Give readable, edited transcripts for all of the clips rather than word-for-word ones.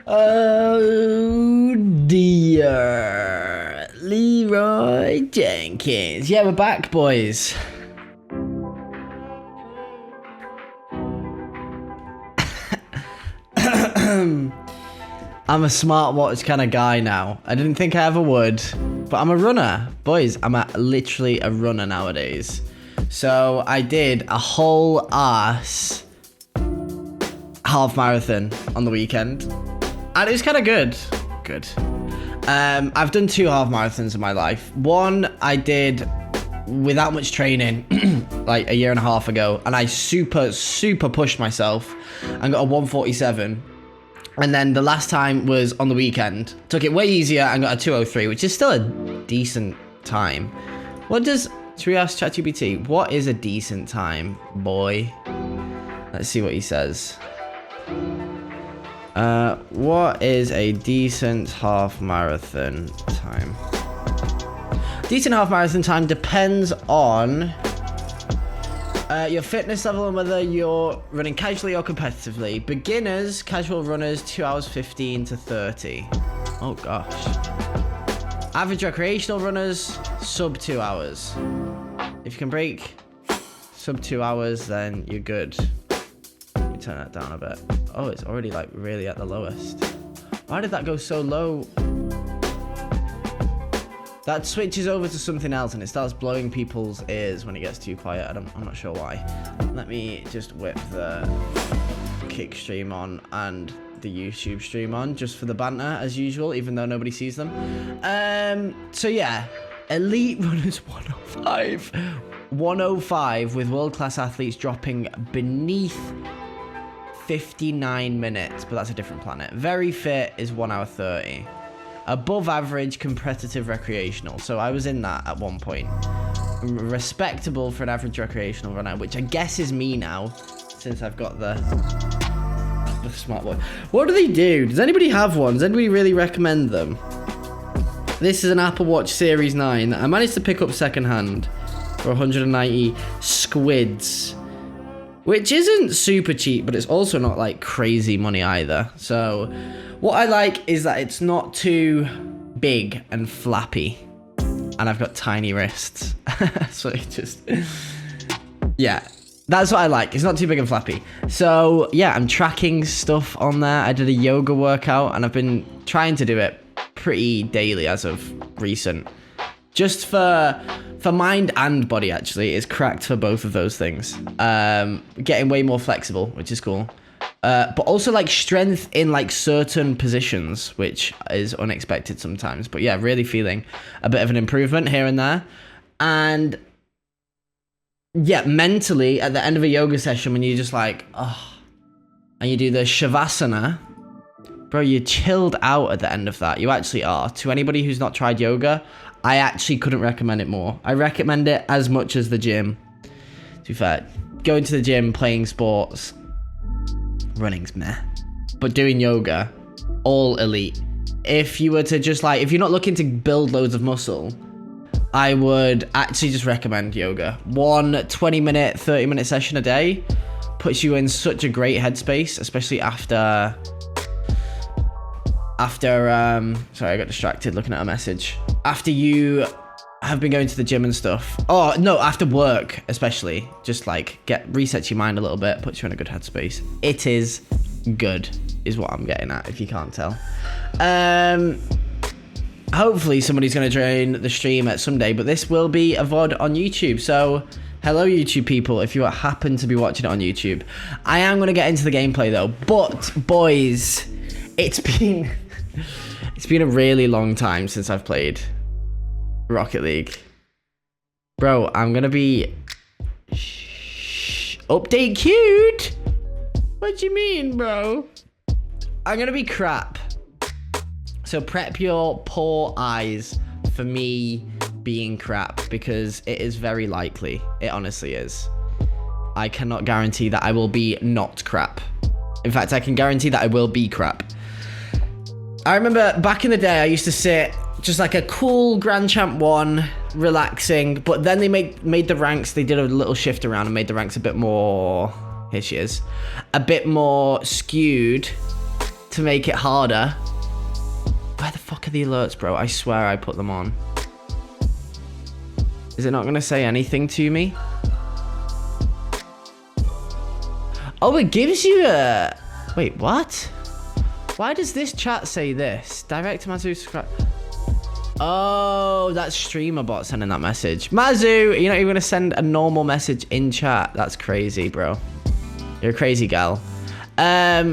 Oh dear. Leroy Jenkins. Yeah, we're back, boys. I'm a smartwatch kind of guy now. I didn't think I ever would, but I'm a runner. Boys, I'm literally a runner nowadays. So I did a whole ass half marathon on the weekend. And it was kind of good. I've done 2 half marathons in my life. One I did without much training, like a year and a half ago. And I super pushed myself and got a 1:47. And then the last time was on the weekend. Took it way easier and got a 2:03, which is still a decent time. Should we ask ChatGPT, what is a decent time, boy? Let's see what he says. What is a decent half marathon time? Decent half marathon time depends on your fitness level and whether you're running casually or competitively. Beginners, casual runners, 2 hours 15 to 30. Oh gosh. Average recreational runners, sub 2 hours. If you can break sub 2 hours, then you're good. Let me turn that down a bit. Oh, it's already like really at the lowest. Why did that go so low? That switches over to something else and it starts blowing people's ears when it gets too quiet. I'm not sure why. Let me just whip the kick stream on and the YouTube stream on just for the banter as usual, even though nobody sees them. So yeah, elite runners 105. 105 with world-class athletes dropping beneath 59 minutes, but that's a different planet. Very fit is 1 hour 30. Above average competitive recreational. So I was in that at one point. Respectable for an average recreational runner, which I guess is me now, since I've got the smartwatch. What do they do? Does anybody have one? Does anybody really recommend them? This is an Apple Watch Series 9 that I managed to pick up secondhand for 190 squids, which isn't super cheap, but it's also not like crazy money either. So what I like is that it's not too big and flappy, and I've got tiny wrists. So it just, yeah, that's what I like. It's not too big and flappy. So yeah, I'm tracking stuff on there. I did a yoga workout and I've been trying to do it pretty daily as of recent. Just for mind and body, actually. It's cracked for both of those things. Getting way more flexible, which is cool. But also like strength in like certain positions, which is unexpected sometimes. But yeah, really feeling a bit of an improvement here and there. And yeah, mentally at the end of a yoga session, when you're just like, oh, and you do the shavasana, bro, you're chilled out at the end of that. You actually are. To anybody who's not tried yoga, I actually couldn't recommend it more. I recommend it as much as the gym. To be fair, going to the gym, playing sports, running's meh. But doing yoga, all elite. If you were to just like, if you're not looking to build loads of muscle, I would actually just recommend yoga. 1 20-minute, 30-minute session a day puts you in such a great headspace, especially after sorry, I got distracted looking at a message. After you have been going to the gym and stuff. Oh, no, after work, especially. Just like resets your mind a little bit, puts you in a good headspace. It is good, is what I'm getting at, if you can't tell. Hopefully somebody's going to join the stream at some day, but this will be a VOD on YouTube. So hello, YouTube people, if you happen to be watching it on YouTube. I am going to get into the gameplay though. But boys, it's been a really long time since I've played Rocket League. Bro, I'm gonna be update queued. What do you mean, bro? I'm gonna be crap. So prep your poor eyes for me being crap, because it is very likely. It honestly is. I cannot guarantee that I will be not crap. In fact, I can guarantee that I will be crap. I remember back in the day, I used to sit just like a cool Grand Champ 1, relaxing, but then they made the ranks, they did a little shift around and made the ranks a bit more, here she is, a bit more skewed to make it harder. Where the fuck are the alerts, bro? I swear I put them on. Is it not gonna say anything to me? Oh, it gives you a... Wait, what? Why does this chat say this? Direct to Mazu, subscribe. Oh, that's streamer bot sending that message. Mazu, you're not even gonna send a normal message in chat. That's crazy, bro. You're a crazy gal. Let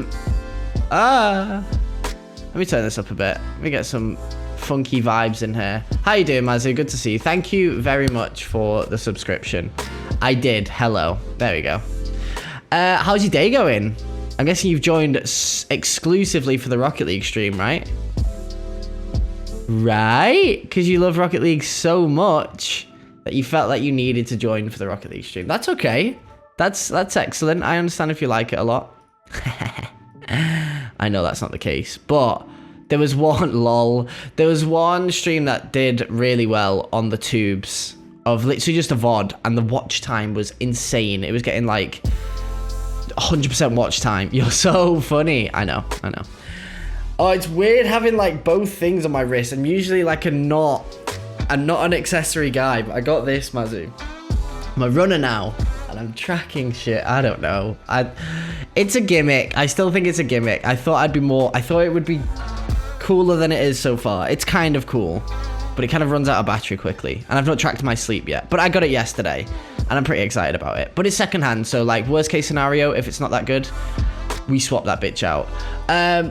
me turn this up a bit. Let me get some funky vibes in here. How you doing, Mazu? Good to see you. Thank you very much for the subscription. I did. Hello. There we go. How's your day going? I'm guessing you've joined exclusively for the Rocket League stream, right? Right? Because you love Rocket League so much that you felt like you needed to join for the Rocket League stream. That's okay. That's excellent. I understand if you like it a lot. I know that's not the case, but there was one stream that did really well on the tubes of literally just a VOD, and the watch time was insane. It was getting like 100% watch time. You're so funny. I know. Oh, it's weird having like both things on my wrist. I'm usually like I'm not an accessory guy, but I got this, Mazu. I'm a runner now, and I'm tracking shit. I don't know. It's a gimmick. I still think it's a gimmick. I thought it would be cooler than it is so far. It's kind of cool, but it kind of runs out of battery quickly, and I've not tracked my sleep yet. But I got it yesterday, and I'm pretty excited about it. But it's secondhand, so like worst case scenario, if it's not that good, we swap that bitch out.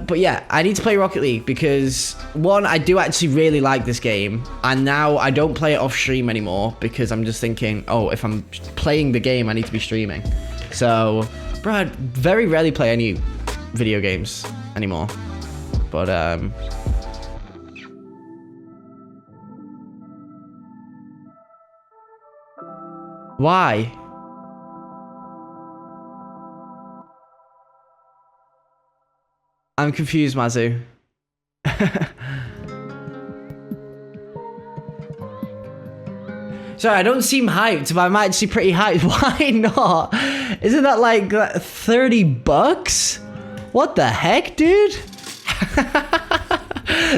But yeah, I need to play Rocket League because one, I do actually really like this game, and now I don't play it off stream anymore because I'm just thinking, oh, if I'm playing the game, I need to be streaming. So, bro, I very rarely play any video games anymore. But why? I'm confused, Mazu. Sorry, I don't seem hyped, but I'm actually pretty hyped. Why not? Isn't that like $30? What the heck, dude?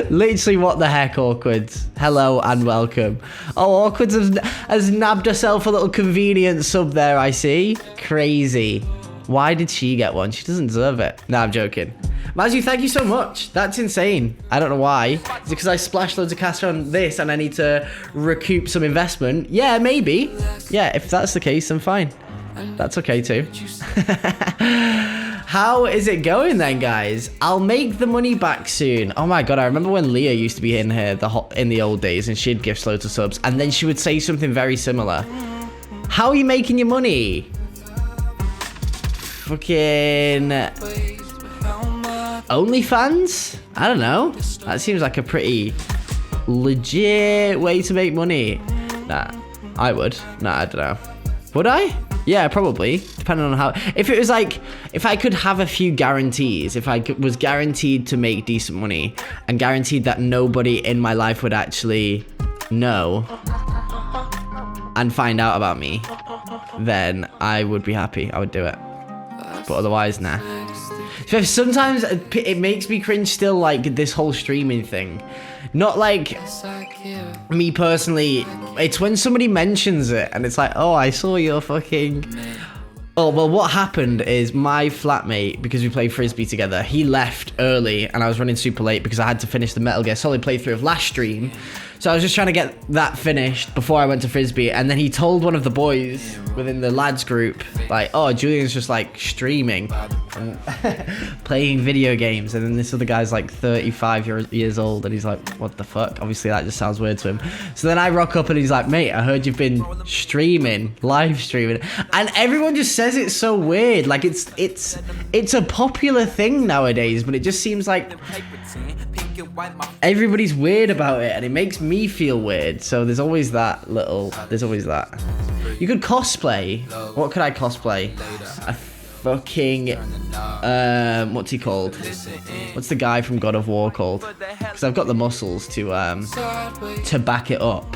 Literally, what the heck, Awkward? Hello and welcome. Oh, Awkward has nabbed herself a little convenient sub there, I see. Crazy. Why did she get one? She doesn't deserve it. No, I'm joking. Mazu, thank you so much. That's insane. I don't know why. Is it because I splashed loads of cash on this and I need to recoup some investment? Yeah, maybe. Yeah, if that's the case, then fine. That's okay too. How is it going then, guys? I'll make the money back soon. Oh my god, I remember when Leah used to be in here in the old days, and she'd gift loads of subs, and then she would say something very similar. How are you making your money? Fucking OnlyFans? I don't know. That seems like a pretty legit way to make money. Nah, I would. Nah, I don't know. Would I? Yeah, probably. Depending on how... If it was like... If I could have a few guarantees, if I was guaranteed to make decent money and guaranteed that nobody in my life would actually know and find out about me, then I would be happy. I would do it. But otherwise, nah. Sometimes it makes me cringe still, like, this whole streaming thing. Not like me personally. It's when somebody mentions it and it's like, oh, I saw your fucking... Oh, well, what happened is my flatmate, because we played Frisbee together, he left early and I was running super late because I had to finish the Metal Gear Solid playthrough of last stream. So I was just trying to get that finished before I went to Frisbee, and then he told one of the boys within the lads group, like, oh, Julian's just like streaming and playing video games, and then this other guy's like 35 years old, and he's like, what the fuck? Obviously that just sounds weird to him. So then I rock up and he's like, mate, I heard you've been streaming, live streaming, and everyone just says it's so weird. Like it's a popular thing nowadays, but it just seems like everybody's weird about it, and it makes me feel weird. So there's always that. You could cosplay. What could I cosplay? A fucking what's he called? What's the guy from God of War called? Because I've got the muscles to back it up.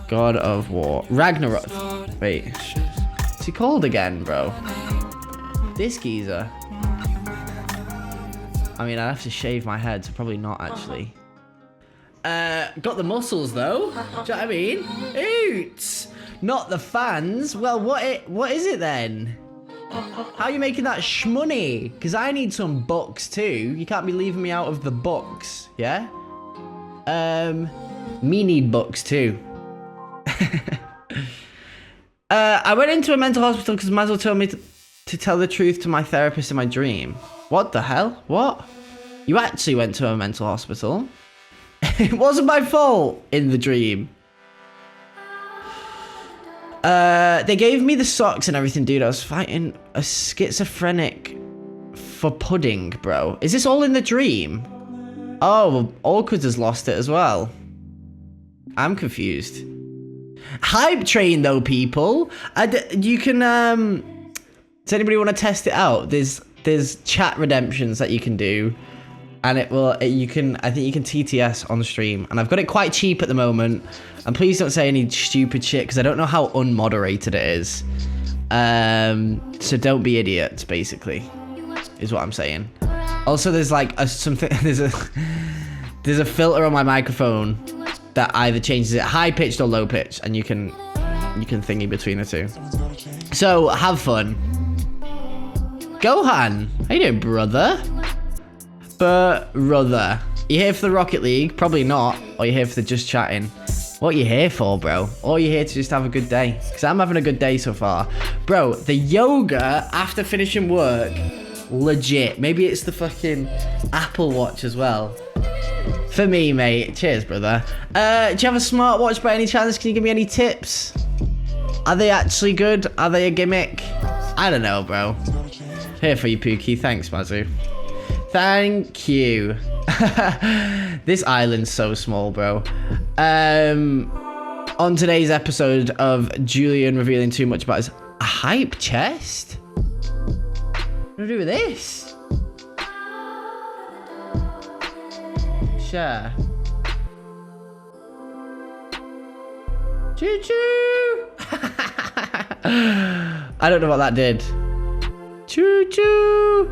God of War, Ragnarok. Wait, what's he called again, bro? This geezer. I mean, I'd have to shave my head, so probably not actually. Got the muscles though. Do you know what I mean? Oots! Not the fans. Well, what is it then? How are you making that shmoney? Because I need some bucks too. You can't be leaving me out of the bucks, yeah? Me need bucks too. I went into a mental hospital because Mazel told me to tell the truth to my therapist in my dream. What the hell? What? You actually went to a mental hospital? It wasn't my fault in the dream. They gave me the socks and everything, dude. I was fighting a schizophrenic for pudding, bro. Is this all in the dream? Oh, Awkward has lost it as well. I'm confused. Hype train though, people. You can does anybody want to test it out? There's chat redemptions that you can do, and I think you can TTS on stream, and I've got it quite cheap at the moment. And please don't say any stupid shit because I don't know how unmoderated it is. So don't be idiots, basically, is what I'm saying. Also, there's like there's a filter on my microphone that either changes it high pitched or low pitched, and you can thingy between the two. So have fun. Gohan, how you doing, brother? Brother, you here for the Rocket League? Probably not. Or you here for the just chatting? What are you here for, bro? Or are you here to just have a good day? Because I'm having a good day so far. Bro, the yoga after finishing work, legit. Maybe it's the fucking Apple Watch as well. For me, mate. Cheers, brother. Do you have a smartwatch by any chance? Can you give me any tips? Are they actually good? Are they a gimmick? I don't know, bro. Here for you, Pookie. Thanks, Mazu. Thank you. This island's so small, bro. On today's episode of Julian revealing too much about his hype chest. What do I do with this? Share. Choo choo. I don't know what that did. Choo choo.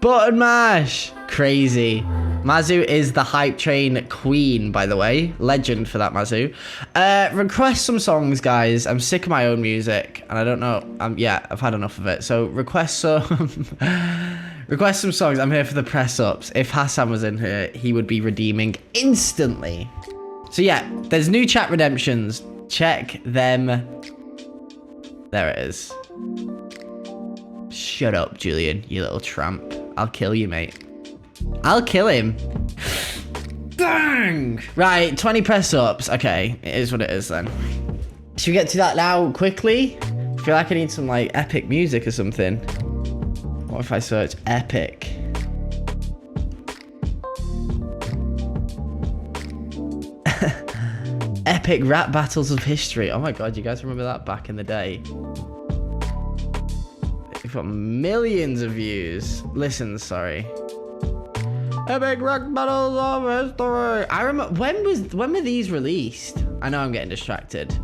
Button mash. Crazy. Mazu is the hype train queen, by the way. Legend for that, Mazu. Request some songs, guys. I'm sick of my own music, and I don't know. Yeah, I've had enough of it. So request some. Request some songs. I'm here for the press ups. If Hassan was in here, he would be redeeming instantly. So yeah, there's new chat redemptions. Check them. There it is. Shut up, Julian, you little tramp. I'll kill you, mate. I'll kill him. Dang! Right, 20 press ups. Okay, it is what it is then. Should we get to that now quickly? I feel like I need some like epic music or something. What if I search epic? Epic rap battles of history. Oh my god, you guys remember that back in the day? We've got millions of views. Listen, sorry. Epic rap battles of history. I remember when were these released? I know I'm getting distracted.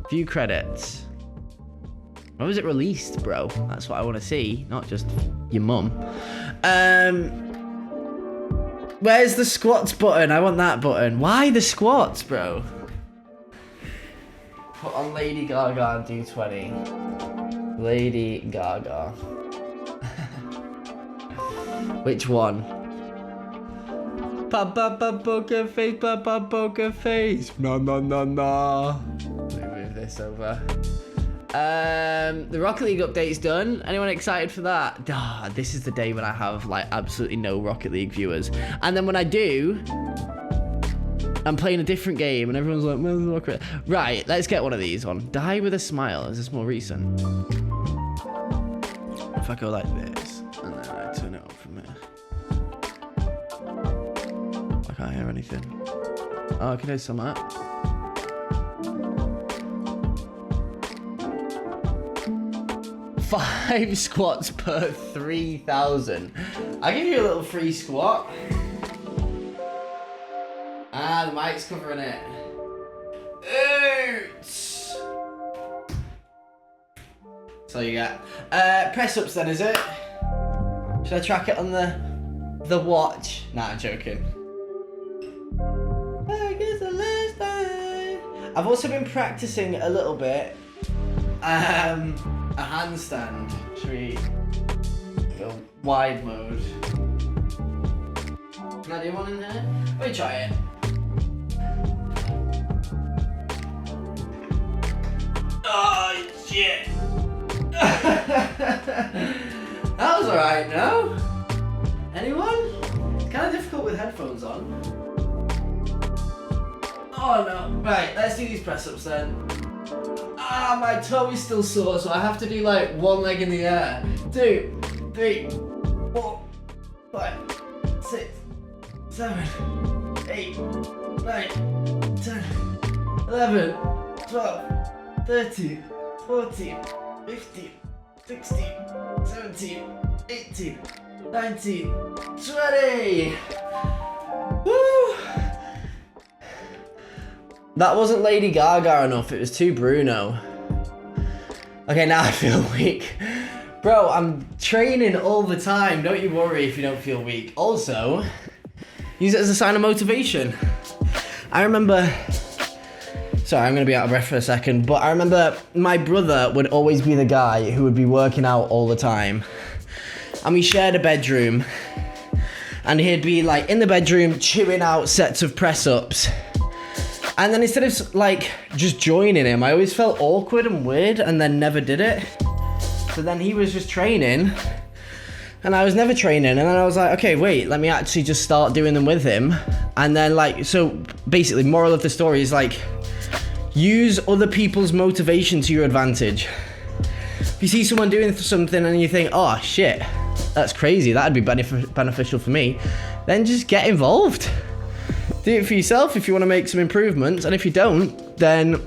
View credits. When was it released, bro? That's what I want to see, not just your mum. Where's the squats button? I want that button. Why the squats, bro? Put on Lady Gaga and do 20. Lady Gaga. Which one? Poker face, poker face. No. Let me move this over. The Rocket League update's done. Anyone excited for that? This is the day when I have like absolutely no Rocket League viewers, and then when I do, I'm playing a different game and everyone's like, where's the Rocket? Right, let's get one of these on. Die with a smile. Is this more recent? If I go like this and then I turn it up from here, I can't hear anything. Oh, I can hear some of that. Five squats per 3,000. I'll give you a little free squat. The mic's covering it. Oots. That's all you got. Press ups then, is it? Should I track it on the The watch. Nah, I'm joking. I guess the last time. I've also been practicing a little bit. A handstand. Should we go wide mode? Can I do one in there? Let me try it. Oh shit! That was alright, no? Anyone? It's kind of difficult with headphones on. Oh no. Right, let's do these press ups then. Ah, my toe is still sore, so I have to do like one leg in the air. 2, 3, 4, 5, 6, 7, 8, 9, 10, 11, 12, 13, 14, 15, 16, 17, 18, 19, 20. Woo! That wasn't Lady Gaga enough, it was too Bruno. Okay, now I feel weak. Bro, I'm training all the time. Don't you worry if you don't feel weak. Also, use it as a sign of motivation. I remember... Sorry, I'm going to be out of breath for a second, but I remember my brother would always be the guy who would be working out all the time. And we shared a bedroom. And he'd be like in the bedroom chewing out sets of press-ups. And then instead of like just joining him, I always felt awkward and weird and then never did it. So then he was just training and I was never training. And then I was like, okay, wait, let me actually just start doing them with him. And then like, so basically moral of the story is like, use other people's motivation to your advantage. If you see someone doing something and you think, oh shit, that's crazy, that'd be beneficial for me, then just get involved. Do it for yourself if you want to make some improvements, and if you don't, then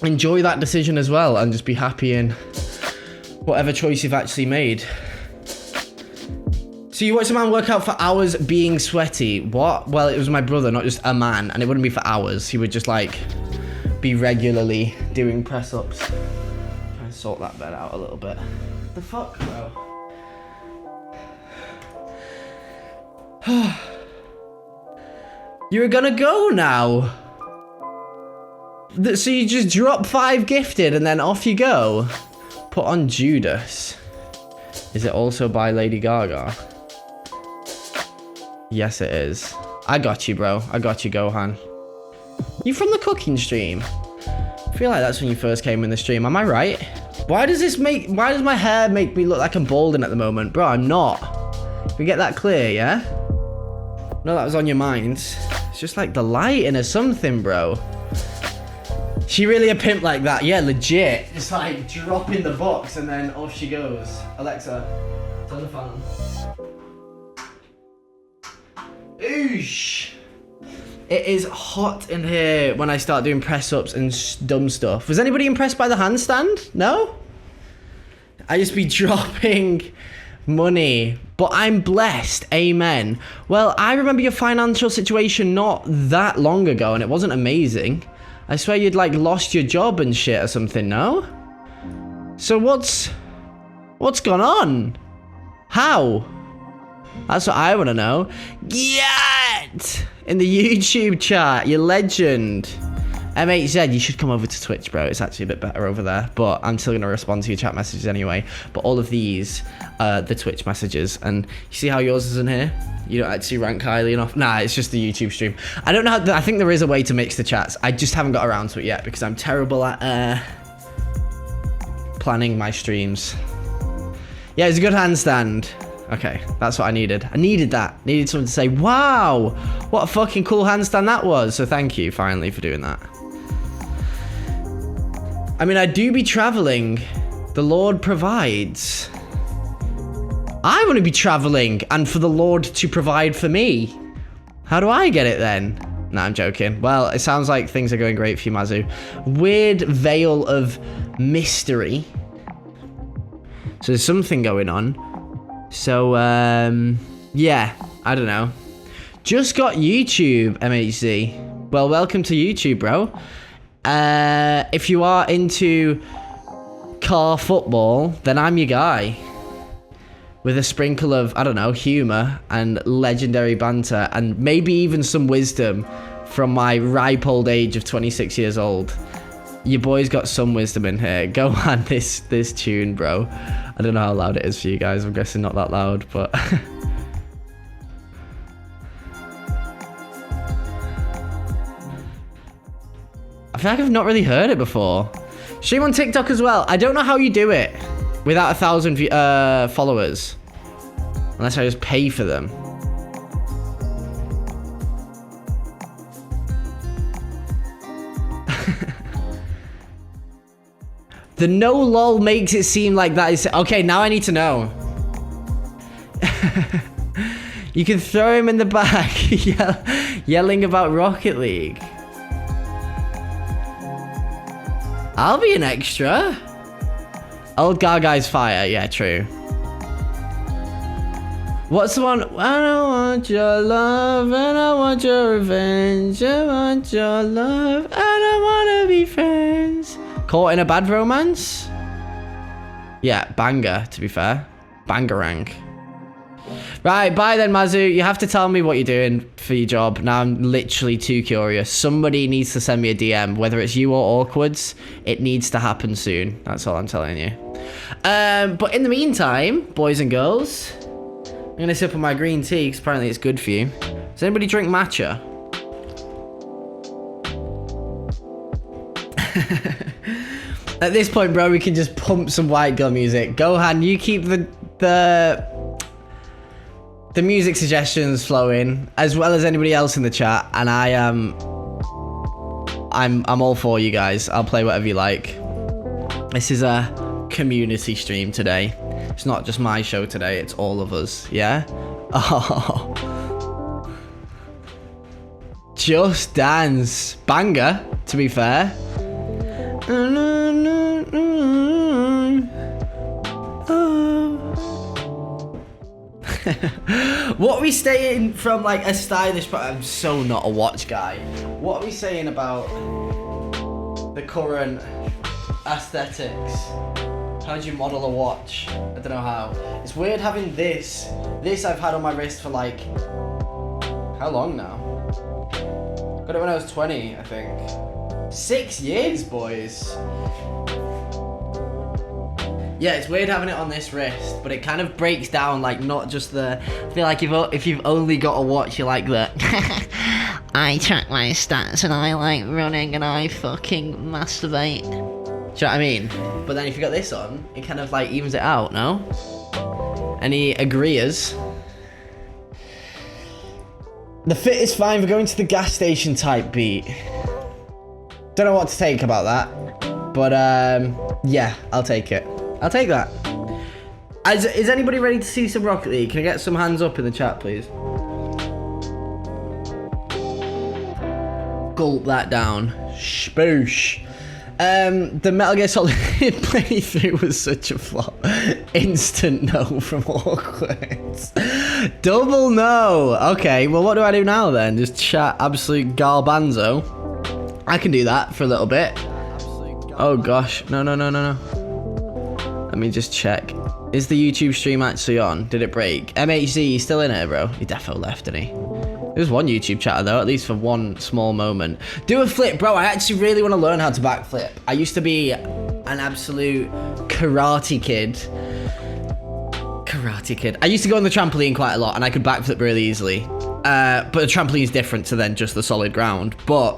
enjoy that decision as well and just be happy in whatever choice you've actually made. So you watch a man work out for hours being sweaty. What? Well, it was my brother, not just a man, and it wouldn't be for hours. He would just like be regularly doing press-ups. Try and sort that bed out a little bit. The fuck, bro? You're gonna go now. So you just drop 5 gifted and then off you go. Put on Judas. Is it also by Lady Gaga? Yes, it is. I got you, bro. I got you, Gohan. You from the cooking stream? I feel like that's when you first came in the stream. Am I right? Why does my hair make me look like I'm balding at the moment? Bro, I'm not. Can we get that clear, yeah? No, that was on your minds. It's just like the lighting or something, bro. She really a pimp like that? Yeah, legit. Just like dropping the box and then off she goes. Alexa, turn the fan on. Oosh. It is hot in here when I start doing press-ups and dumb stuff. Was anybody impressed by the handstand? No? I just be dropping money, but I'm blessed. Amen. Well, I remember your financial situation not that long ago, and it wasn't amazing. I swear you'd like lost your job and shit or something, no? So what's gone on? How? That's what I want to know. Get in the YouTube chat, you legend. MHZ, you should come over to Twitch, bro. It's actually a bit better over there, but I'm still going to respond to your chat messages anyway. But all of these are the Twitch messages, and you see how yours is in here? You don't actually rank highly enough. Nah, it's just the YouTube stream. I don't know how, I think there is a way to mix the chats. I just haven't got around to it yet because I'm terrible at planning my streams. Yeah, it's a good handstand. Okay, that's what I needed. I needed that. Needed someone to say, wow, what a fucking cool handstand that was. So thank you finally for doing that. I mean, I do be traveling. The Lord provides. I want to be traveling and for the Lord to provide for me. How do I get it then? Nah, I'm joking. Well, it sounds like things are going great for you, Mazu. Weird veil of mystery. So there's something going on. So, yeah, I don't know. Just got YouTube, MHC. Well, welcome to YouTube, bro. If you are into car football, then I'm your guy. with a sprinkle of, I don't know, humor and legendary banter and maybe even some wisdom from my ripe old age of 26 years old. Your boy's got some wisdom in here. Go on this tune, bro. I don't know how loud it is for you guys. I'm guessing not that loud, but... I feel like I've not really heard it before. Stream on TikTok as well. I don't know how you do it without 1,000 followers. Unless I just pay for them. The no lol makes it seem like that is... Okay, now I need to know. You can throw him in the back yelling about Rocket League. I'll be an extra. Old Gaga's fire. Yeah, true. What's the one? I don't want your love and I want your revenge. I want your love. I don't want to be friends. Caught in a bad romance? Yeah, banger, to be fair. Bangarang. Right, bye then, Mazu. You have to tell me what you're doing for your job. Now I'm literally too curious. Somebody needs to send me a DM, whether it's you or Awkwards. It needs to happen soon. That's all I'm telling you. But in the meantime, boys and girls, I'm going to sip on my green tea because apparently it's good for you. Does anybody drink matcha? At this point, bro, we can just pump some white girl music. Gohan, you keep the music suggestions flowing, as well as anybody else in the chat, and I'm all for you guys. I'll play whatever you like. This is a community stream today. It's not just my show today, it's all of us, yeah? Oh. Just Dance. Banger, to be fair. What are we saying from like a stylish... I'm so not a watch guy. What are we saying about the current aesthetics? How do you model a watch? I don't know how. It's weird having this. This I've had on my wrist for like... How long now? Got it when I was 20, I think. 6 years, boys. Yeah, it's weird having it on this wrist, but it kind of breaks down, like, not just the... I feel like if you've only got a watch, you're like the... I track my stats and I like running and I fucking masturbate. Do you know what I mean? But then if you got this on, it kind of, like, evens it out, no? Any agreeers? The fit is fine for going to the gas station type beat. Don't know what to take about that. But, yeah, I'll take it. I'll take that. Is anybody ready to see some Rocket League? Can I get some hands up in the chat, please? Gulp that down. Spoosh. The Metal Gear Solid playthrough was such a flop. Instant no from Awkwards. Double no. Okay, well, what do I do now then? Just chat absolute garbanzo. I can do that for a little bit. Oh gosh. No. Let me just check. Is the YouTube stream actually on? Did it break? MHZ, you still in it, bro? He defo left, didn't he? There's one YouTube chatter though, at least for one small moment. Do a flip, bro. I actually really want to learn how to backflip. I used to be an absolute karate kid. I used to go on the trampoline quite a lot and I could backflip really easily. But the trampoline is different to then just the solid ground. But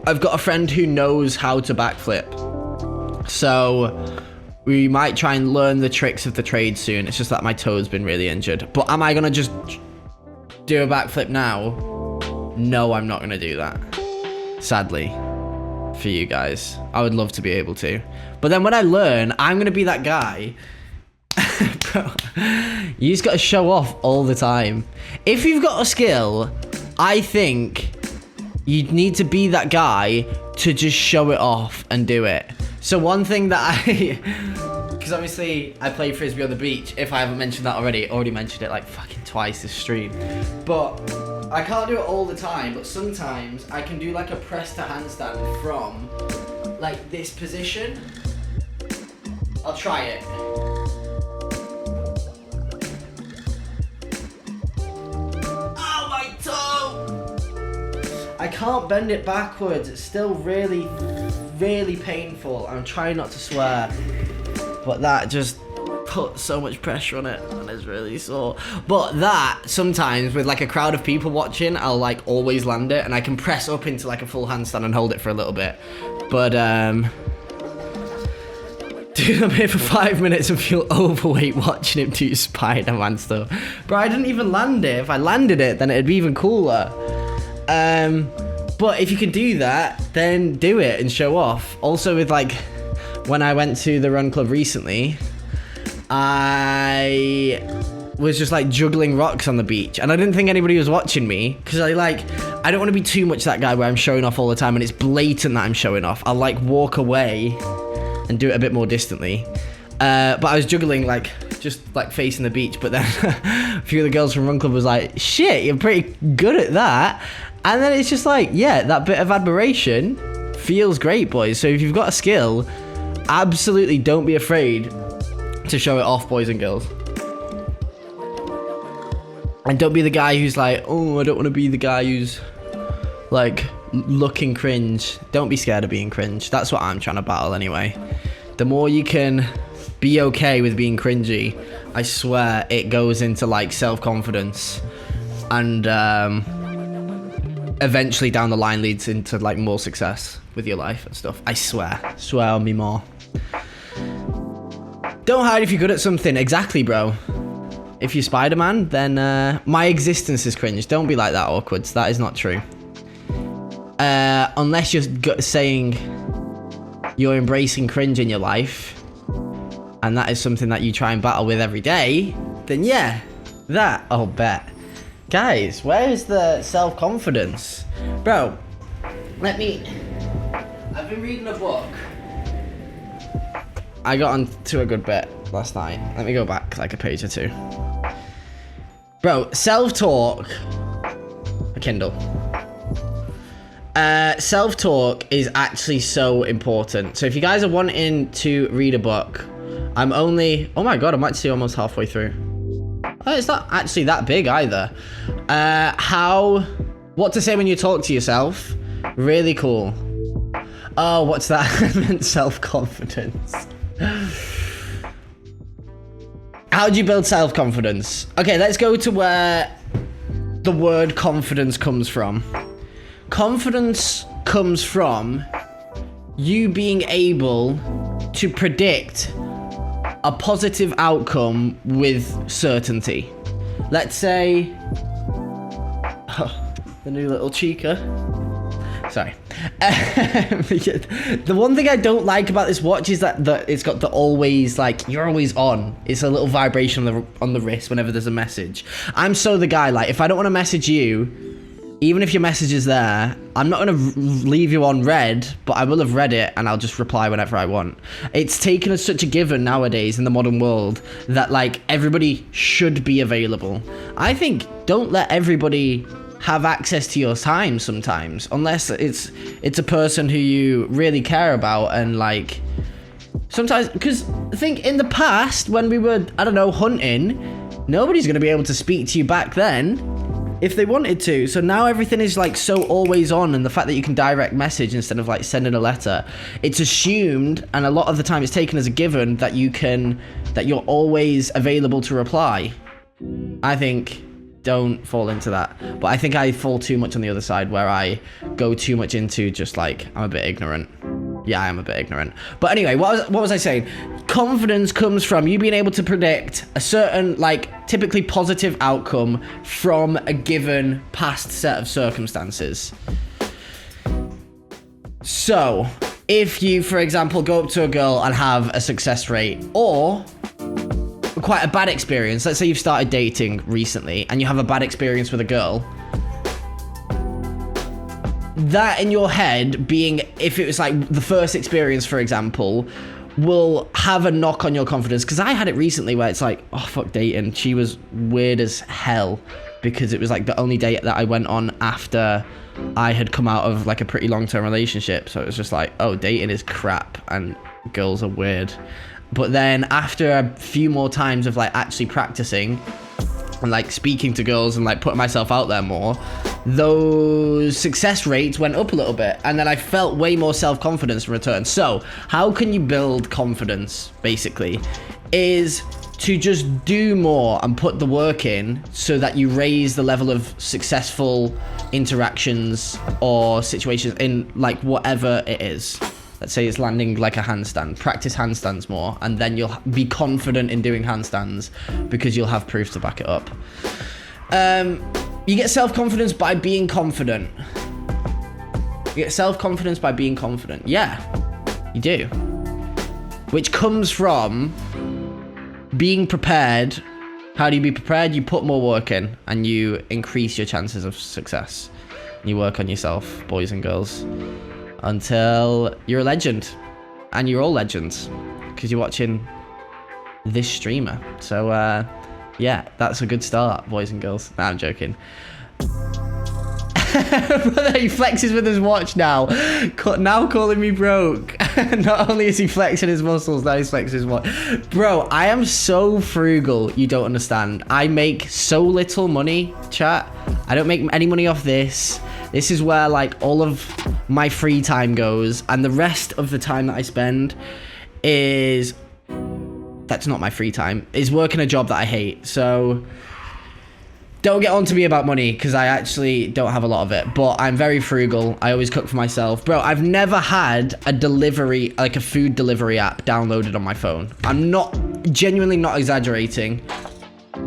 I've got a friend who knows how to backflip. So we might try and learn the tricks of the trade soon. It's just that my toe's been really injured. But am I going to just do a backflip now? No, I'm not going to do that. Sadly. For you guys. I would love to be able to. But then when I learn, I'm going to be that guy. Bro, you just got to show off all the time. If you've got a skill, I think you need to be that guy to just show it off and do it. So one thing that because obviously I play Frisbee on the beach, if I haven't mentioned that already mentioned it like fucking twice this stream. But I can't do it all the time, but sometimes I can do like a press to handstand from like this position. I'll try it. I can't bend it backwards. It's still really, really painful. I'm trying not to swear, but that just put so much pressure on it and it's really sore. But that, sometimes with like a crowd of people watching, I'll like always land it and I can press up into like a full handstand and hold it for a little bit. But dude, I'm here for 5 minutes and feel overweight watching him do Spider-Man stuff. Bro, I didn't even land it. If I landed it, then it'd be even cooler. But if you can do that, then do it and show off. Also with like, when I went to the run club recently, I was just like juggling rocks on the beach and I didn't think anybody was watching me because I don't want to be too much that guy where I'm showing off all the time and it's blatant that I'm showing off. I'll like walk away and do it a bit more distantly. But I was juggling like just like facing the beach, but then a few of the girls from Run Club was like, shit, you're pretty good at that. And then it's just like, yeah, that bit of admiration feels great, boys. So if you've got a skill, absolutely don't be afraid to show it off, boys and girls. And don't be the guy who's like, oh, I don't want to be the guy who's like looking cringe. Don't be scared of being cringe. That's what I'm trying to battle anyway. The more you can be okay with being cringy, I swear it goes into like self-confidence and eventually down the line leads into like more success with your life and stuff. I swear on me more. Don't hide if you're good at something. Exactly, bro. If you're Spider-Man, then my existence is cringe. Don't be like that, Awkwards. That is not true. Unless you're saying you're embracing cringe in your life, and that is something that you try and battle with every day, then yeah, that I'll bet. Guys, where is the self-confidence? Bro, I've been reading a book. I got onto a good bit last night. Let me go back like a page or two. Bro, self-talk. A Kindle. Self-talk is actually so important. So if you guys are wanting to read a book, oh my god, I'm actually almost halfway through. Oh, it's not actually that big either. What to say when you talk to yourself. Really cool. Oh, what's that? I meant self-confidence. How do you build self-confidence? Okay, let's go to where the word confidence comes from. Confidence comes from you being able to predict a positive outcome with certainty. Let's say, the new little Chica. Sorry. The one thing I don't like about this watch is that it's got the always, like, you're always on. It's a little vibration on the wrist whenever there's a message. I'm so the guy, like, if I don't want to message you, even if your message is there, I'm not going to leave you on read, but I will have read it and I'll just reply whenever I want. It's taken as such a given nowadays in the modern world that, like, everybody should be available. I think don't let everybody have access to your time sometimes, unless it's a person who you really care about. And like, sometimes, because I think in the past when we were, I don't know, hunting, nobody's going to be able to speak to you back then if they wanted to. So now everything is like so always on, and the fact that you can direct message instead of like sending a letter, it's assumed, and a lot of the time it's taken as a given that you're always available to reply. I think don't fall into that. But I think I fall too much on the other side, where I go too much into just like, I'm a bit ignorant. Yeah, I am a bit ignorant. But anyway, what was I saying? Confidence comes from you being able to predict a certain, like, typically positive outcome from a given past set of circumstances. So, if you, for example, go up to a girl and have a success rate, or quite a bad experience. Let's say you've started dating recently and you have a bad experience with a girl. That in your head being, if it was like the first experience, for example, will have a knock on your confidence. Because I had it recently where it's like, oh, fuck dating. She was weird as hell, because it was like the only date that I went on after I had come out of like a pretty long-term relationship. So it was just like, oh, dating is crap and girls are weird. But then after a few more times of like actually practicing, and like speaking to girls and like putting myself out there more, those success rates went up a little bit, and then I felt way more self-confidence in return. So how can you build confidence, basically, is to just do more and put the work in so that you raise the level of successful interactions or situations in like whatever it is. Let's say it's landing like a handstand. Practice handstands more, and then you'll be confident in doing handstands because you'll have proof to back it up. You get self-confidence by being confident. You get self-confidence by being confident. Yeah, you do. Which comes from being prepared. How do you be prepared? You put more work in and you increase your chances of success. You work on yourself, boys and girls, until you're a legend. And you're all legends because you're watching this streamer. So yeah, that's a good start, boys and girls. Nah, I'm joking. Brother, he flexes with his watch now. Now calling me broke. Not only is he flexing his muscles, now he's flexing his watch. Bro, I am so frugal, you don't understand. I make so little money, chat. I don't make any money off this. This is where like all of my free time goes, and the rest of the time that I spend is... That's not my free time. Is working a job that I hate. So don't get on to me about money because I actually don't have a lot of it, but I'm very frugal. I always cook for myself. Bro, I've never had a delivery, like a food delivery app downloaded on my phone. I'm not, genuinely not exaggerating.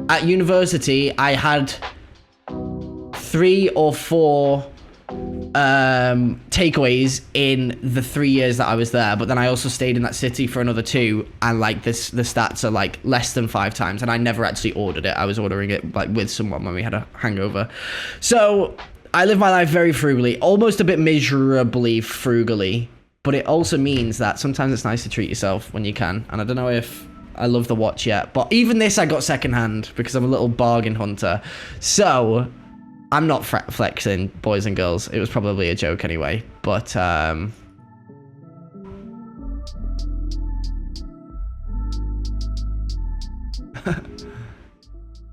At university, I had 3 or 4 takeaways in the 3 years that I was there, but then I also stayed in that city for another 2, and like the stats are like less than 5 times, and I never actually ordered it. I was ordering it like with someone when we had a hangover. So I live my life very frugally, almost a bit miserably frugally, but it also means that sometimes it's nice to treat yourself when you can. And I don't know if I love the watch yet, but even this I got secondhand because I'm a little bargain hunter. So I'm not flexing, boys and girls. It was probably a joke anyway, but what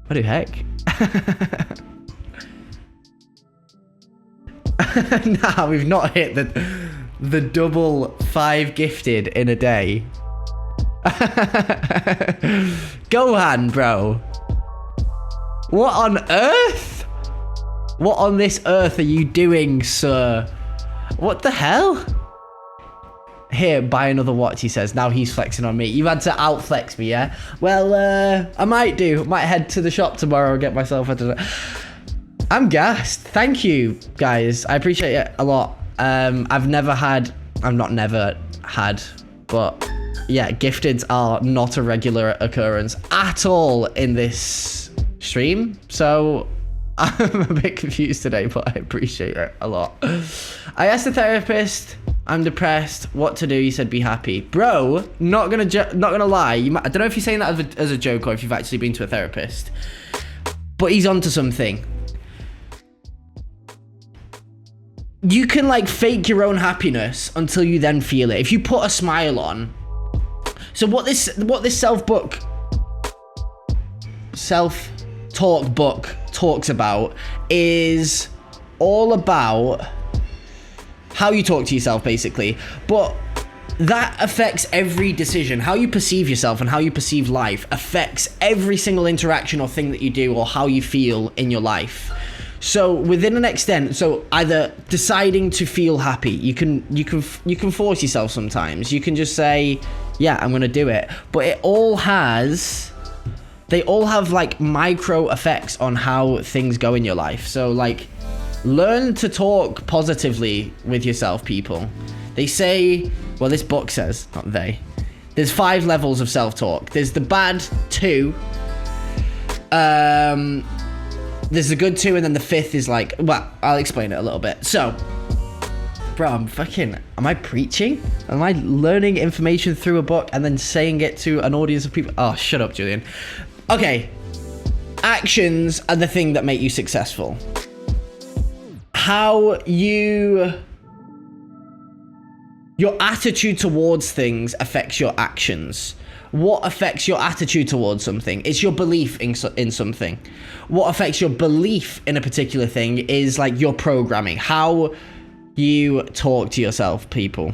the heck? Nah, we've not hit the double 5 gifted in a day. Gohan, bro. What on earth? What on this earth are you doing, sir? What the hell? Here, buy another watch, he says. Now he's flexing on me. You've had to outflex me, yeah? Well, I might do. Might head to the shop tomorrow and get myself a... I'm gassed. Thank you, guys. I appreciate it a lot. I've never had... I'm not never had, but... Yeah, gifteds are not a regular occurrence at all in this stream. So... I'm a bit confused today, but I appreciate it a lot. I asked the therapist, I'm depressed, what to do. He said, be happy. Bro, not gonna lie. I don't know if you're saying that as a joke or if you've actually been to a therapist, but he's onto something. You can like fake your own happiness until you then feel it. If you put a smile on. So what this self-talk book talks about is all about how you talk to yourself, basically, but that affects every decision. How you perceive yourself and how you perceive life affects every single interaction or thing that you do or how you feel in your life. So within an extent, so either deciding to feel happy, you can force yourself sometimes. You can just say, yeah, I'm gonna do it, but they all have like micro effects on how things go in your life. So like, learn to talk positively with yourself, people. They say, well, this book says, not they, there's 5 levels of self-talk. There's the bad 2, there's the good 2, and then the 5th is like, well, I'll explain it a little bit. So, bro, am I preaching? Am I learning information through a book and then saying it to an audience of people? Oh, shut up, Julian. Okay, actions are the thing that make you successful. How your attitude towards things affects your actions. what affects your attitude towards something. It's your belief in something. What affects your belief in a particular thing is like your programming, how you talk to yourself, people.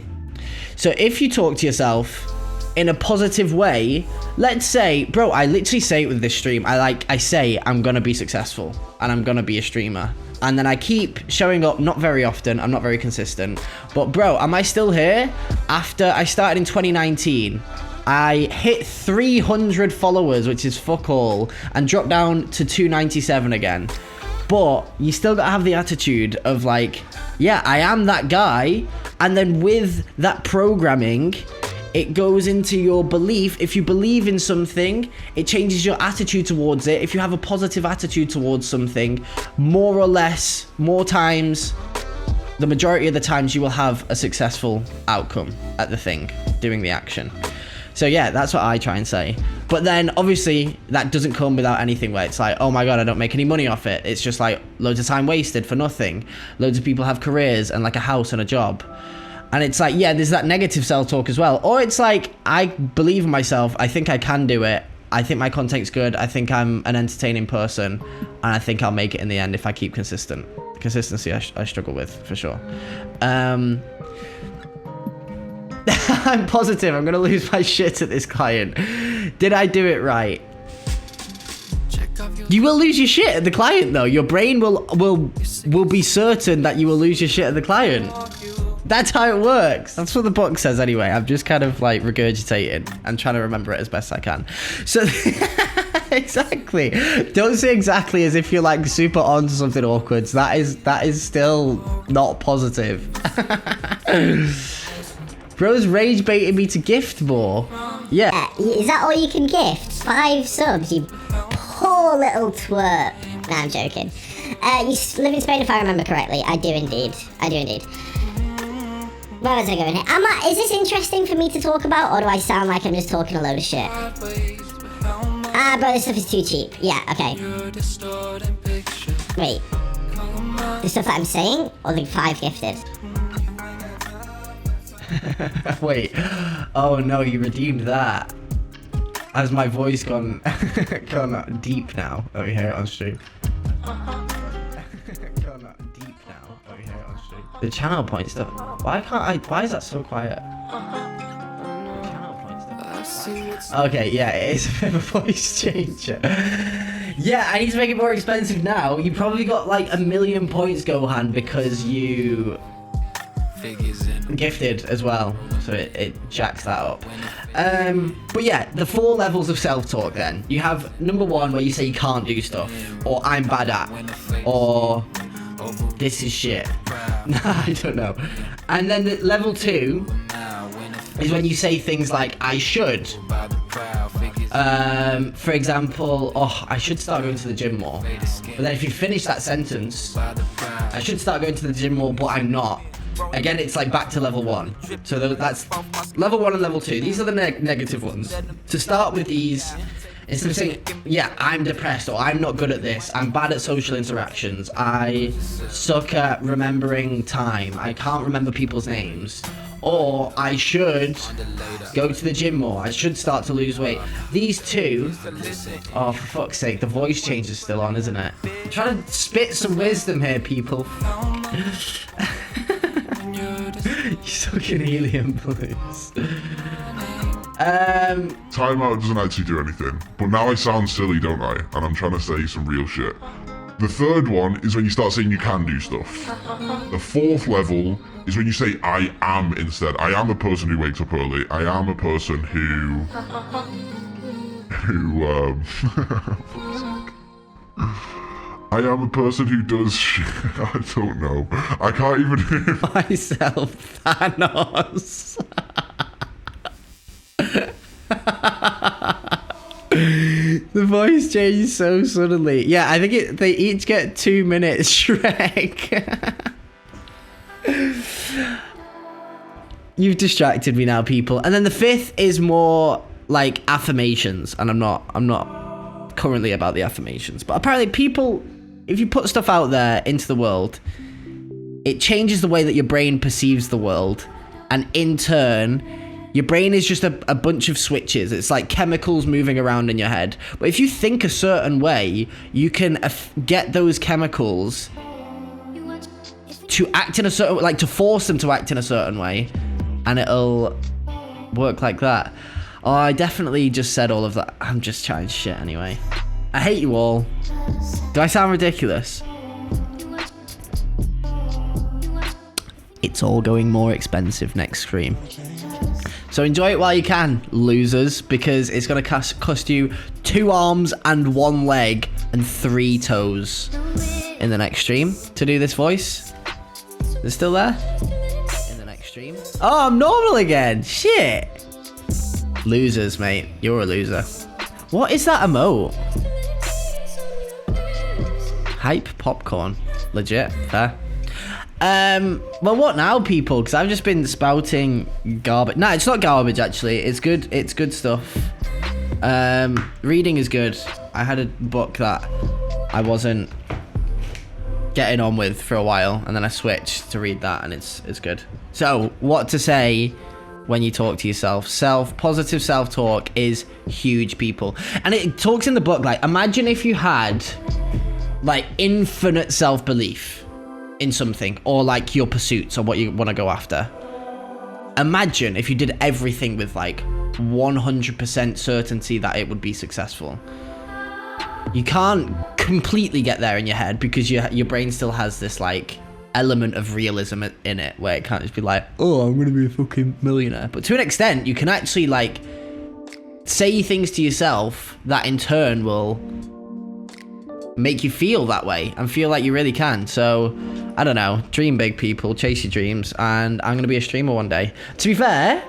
So if you talk to yourself in a positive way, let's say, bro, I literally say it with this stream. I say I'm gonna be successful and I'm gonna be a streamer. And then I keep showing up, not very often, I'm not very consistent. But bro, am I still here? After I started in 2019, I hit 300 followers, which is fuck all, and dropped down to 297 again. But you still gotta have the attitude of like, yeah, I am that guy. And then with that programming, it goes into your belief. If you believe in something, it changes your attitude towards it. If you have a positive attitude towards something, more or less, more times, the majority of the times you will have a successful outcome at the thing, doing the action. So yeah, that's what I try and say. But then obviously that doesn't come without anything where it's like, oh my God, I don't make any money off it. It's just like loads of time wasted for nothing. Loads of people have careers and like a house and a job. And it's like, yeah, there's that negative self-talk as well. Or it's like, I believe in myself. I think I can do it. I think my content's good. I think I'm an entertaining person. And I think I'll make it in the end if I keep consistent. Consistency I struggle with, for sure. I'm positive I'm going to lose my shit at this client. Did I do it right? You will lose your shit at the client, though. Your brain will be certain that you will lose your shit at the client. That's how it works. That's what the book says anyway. I'm just kind of like regurgitating and trying to remember it as best I can. So exactly. Don't say exactly as if you're like super on to something awkward. So that is still not positive. Bro's rage baiting me to gift more. Yeah. Is that all you can gift? 5 subs, you poor little twerp. Nah, I'm joking. You live in Spain if I remember correctly. I do indeed. Where was I going here? Is this interesting for me to talk about, or do I sound like I'm just talking a load of shit? Bro, this stuff is too cheap. Yeah, okay. Wait. The stuff that I'm saying, or the 5 gifted? Wait. Oh no, you redeemed that. Has my voice gone deep now? Oh, you hear it on stream. The channel point stuff. Why is that so quiet? Channel point stuff. Okay, yeah, it is a bit of a voice changer. Yeah, I need to make it more expensive now. You probably got like 1 million points, Gohan, because you gifted as well. So it jacks that up. But yeah, the 4 levels of self-talk then. You have number 1 where you say you can't do stuff, or I'm bad at, or this is shit. I don't know. And then the level 2 is when you say things like I should. For example, I should start going to the gym more. But then if you finish that sentence, I should start going to the gym more, but I'm not. Again, it's like back to level 1. So that's level 1 and level 2. These are the negative ones. To start with these, instead of saying, yeah, I'm depressed, or I'm not good at this, I'm bad at social interactions, I suck at remembering time, I can't remember people's names, or I should go to the gym more, I should start to lose weight. These 2, oh, for fuck's sake, the voice change is still on, isn't it? I'm trying to spit some wisdom here, people. You suck in helium, please. Timeout doesn't actually do anything, but now I sound silly, don't I? And I'm trying to say some real shit. The 3rd one is when you start saying you can do stuff. The 4th level is when you say I am instead. I am a person who wakes up early. I am a person who I am a person who does shit. I don't know. I can't even hear myself, Thanos. The voice changes so suddenly. Yeah, I think they each get 2 minutes, Shrek. You've distracted me now, people. And then the 5th is more like affirmations, and I'm not currently about the affirmations, but apparently people, if you put stuff out there into the world, it changes the way that your brain perceives the world, and in turn Your brain is just a bunch of switches. It's like chemicals moving around in your head. But if you think a certain way, you can get those chemicals to act in a certain, like to force them to act in a certain way, and it'll work like that. Oh, I definitely just said all of that. I'm just chatting shit anyway. I hate you all. Do I sound ridiculous? It's all going more expensive next stream. So enjoy it while you can, losers, because it's going to cost you 2 arms and 1 leg and 3 toes in the next stream to do this voice. Is it still there? In the next stream. Oh, I'm normal again. Shit. Losers, mate. You're a loser. What is that emote? Hype popcorn. Legit. Fair. Well, what now, people? Because I've just been spouting garbage. No, it's not garbage, actually. It's good. It's good stuff. Reading is good. I had a book that I wasn't getting on with for a while, and then I switched to read that, and it's good. So, what to say when you talk to yourself? Positive self-talk is huge, people. And it talks in the book, like, imagine if you had, like, infinite self-belief in something, or like your pursuits or what you want to go after. Imagine if you did everything with like 100% certainty that it would be successful. You can't completely get there in your head because your brain still has this like element of realism in it where it can't just be like, oh, I'm gonna be a fucking millionaire. But to an extent, you can actually like say things to yourself that in turn will make you feel that way and feel like you really can. So I don't know, dream big, people, chase your dreams, and I'm gonna be a streamer one day. To be fair,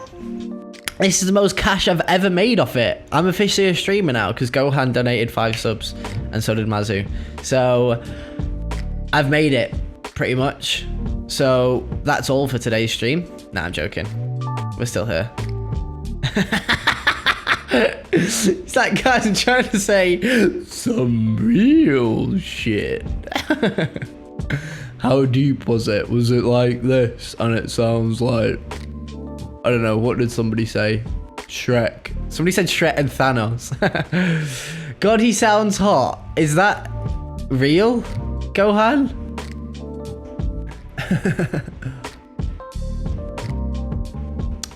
this is the most cash I've ever made off it. I'm officially a streamer now because Gohan donated 5 subs and so did Mazu. So I've made it pretty much. So that's all for today's stream. Nah, I'm joking. We're still here. It's that guy trying to say some real shit. How deep was it? Was it like this? And it sounds like, I don't know, what did somebody say? Shrek. Somebody said Shrek and Thanos. God, he sounds hot. Is that real, Gohan?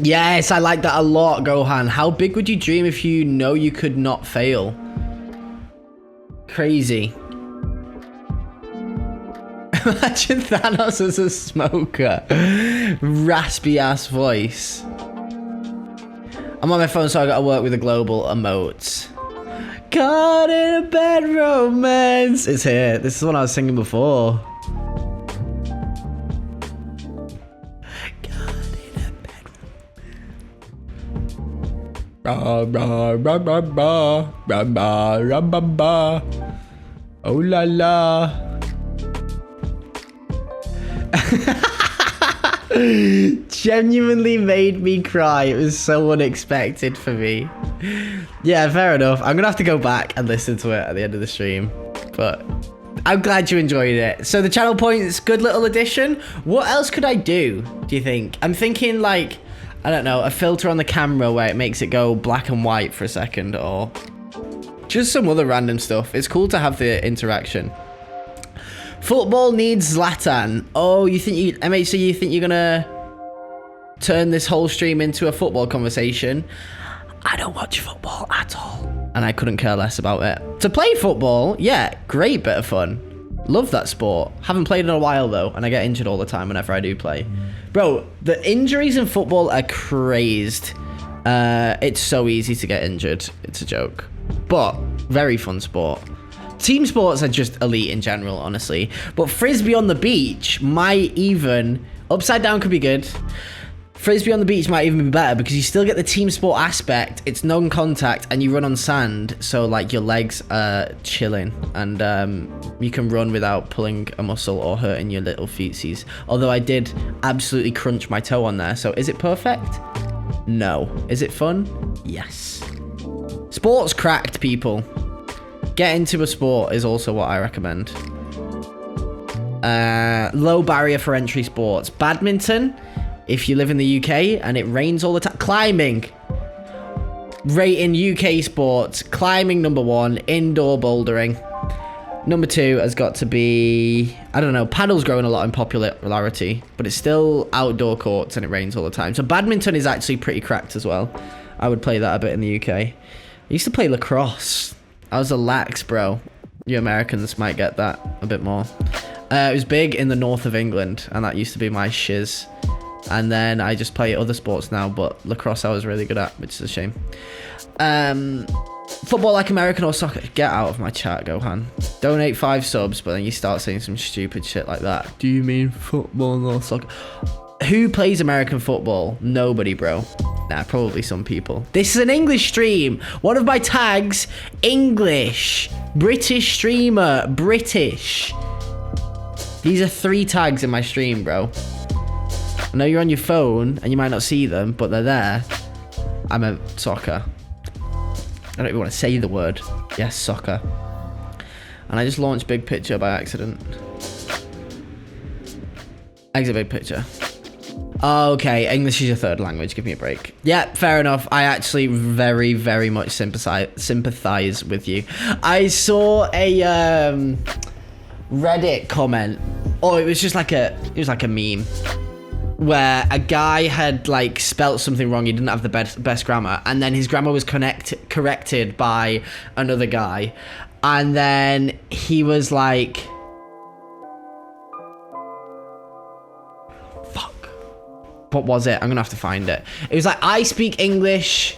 Yes, I like that a lot, Gohan. How big would you dream if you know you could not fail? Crazy. Imagine Thanos as a smoker. Raspy ass voice. I'm on my phone, so I gotta work with the global emotes. Caught in a bad romance. It's here. This is what I was singing before. Ba, ba, ba, ba, ba, ba, ba, ba, ba. Oh la la. Genuinely made me cry. It was so unexpected for me. Yeah, fair enough. I'm gonna have to go back and listen to it at the end of the stream, but I'm glad you enjoyed it. So the channel points, good little addition. What else could I do you think? I'm thinking like, I don't know, a filter on the camera where it makes it go black and white for a second, or just some other random stuff. It's cool to have the interaction. Football needs Zlatan. Oh, you think you, MHC, you think you're gonna turn this whole stream into a football conversation? I don't watch football at all, and I couldn't care less about it. To play football, yeah, great bit of fun. Love that sport. Haven't played in a while though, and I get injured all the time whenever I do play. Bro, the injuries in football are crazed. It's so easy to get injured. It's a joke. But very fun sport. Team sports are just elite in general, honestly. But frisbee on the beach might even... Upside down could be good. Frisbee on the beach might even be better because you still get the team sport aspect. It's non-contact and you run on sand. So, like, your legs are chilling. And you can run without pulling a muscle or hurting your little feetsies. Although I did absolutely crunch my toe on there. So, is it perfect? No. Is it fun? Yes. Sports cracked, people. Get into a sport is also what I recommend. Low barrier for entry sports. Badminton If you live in the UK and it rains all the time, climbing. Rating UK sports, climbing number 1, indoor bouldering. Number 2 has got to be, I don't know, paddle's growing a lot in popularity, but it's still outdoor courts and it rains all the time. So badminton is actually pretty cracked as well. I would play that a bit in the UK. I used to play lacrosse. I was a lax, bro. You Americans might get that a bit more. It was big in the north of England, and that used to be my shiz. And then I just play other sports now, but lacrosse I was really good at, which is a shame. Football like American or soccer? Get out of my chat, Gohan. Donate 5 subs, but then you start saying some stupid shit like that. Do you mean football or soccer? Who plays American football? Nobody, bro. Nah, probably some people. This is an English stream. One of my tags, English. British streamer, British. These are 3 tags in my stream, bro. I know you're on your phone and you might not see them, but they're there. I meant soccer. I don't even want to say the word. Yes, soccer. And I just launched big picture by accident. Exit big picture. Okay, English is your 3rd language. Give me a break. Yeah, fair enough. I actually very, very much sympathize with you. I saw a Reddit comment. Oh, it was like a meme. Where a guy had like spelt something wrong, he didn't have the best grammar, and then his grammar was corrected by another guy, and then he was like, fuck, what was it? I'm gonna have to find it. It was like, I speak English.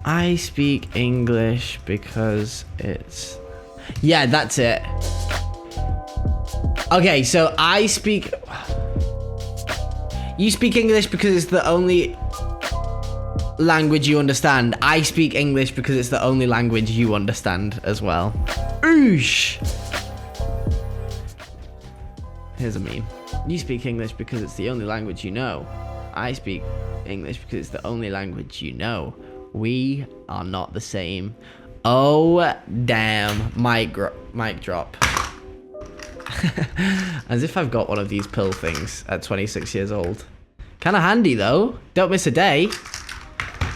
I speak English because it's... Yeah, that's it. Okay, so I speak... You speak English because it's the only language you understand. I speak English because it's the only language you understand as well. Oosh! Here's a meme. You speak English because it's the only language you know. I speak English because it's the only language you know. We are not the same. Oh, damn. Mic drop. As if I've got one of these pill things at 26 years old. Kind of handy, though. Don't miss a day.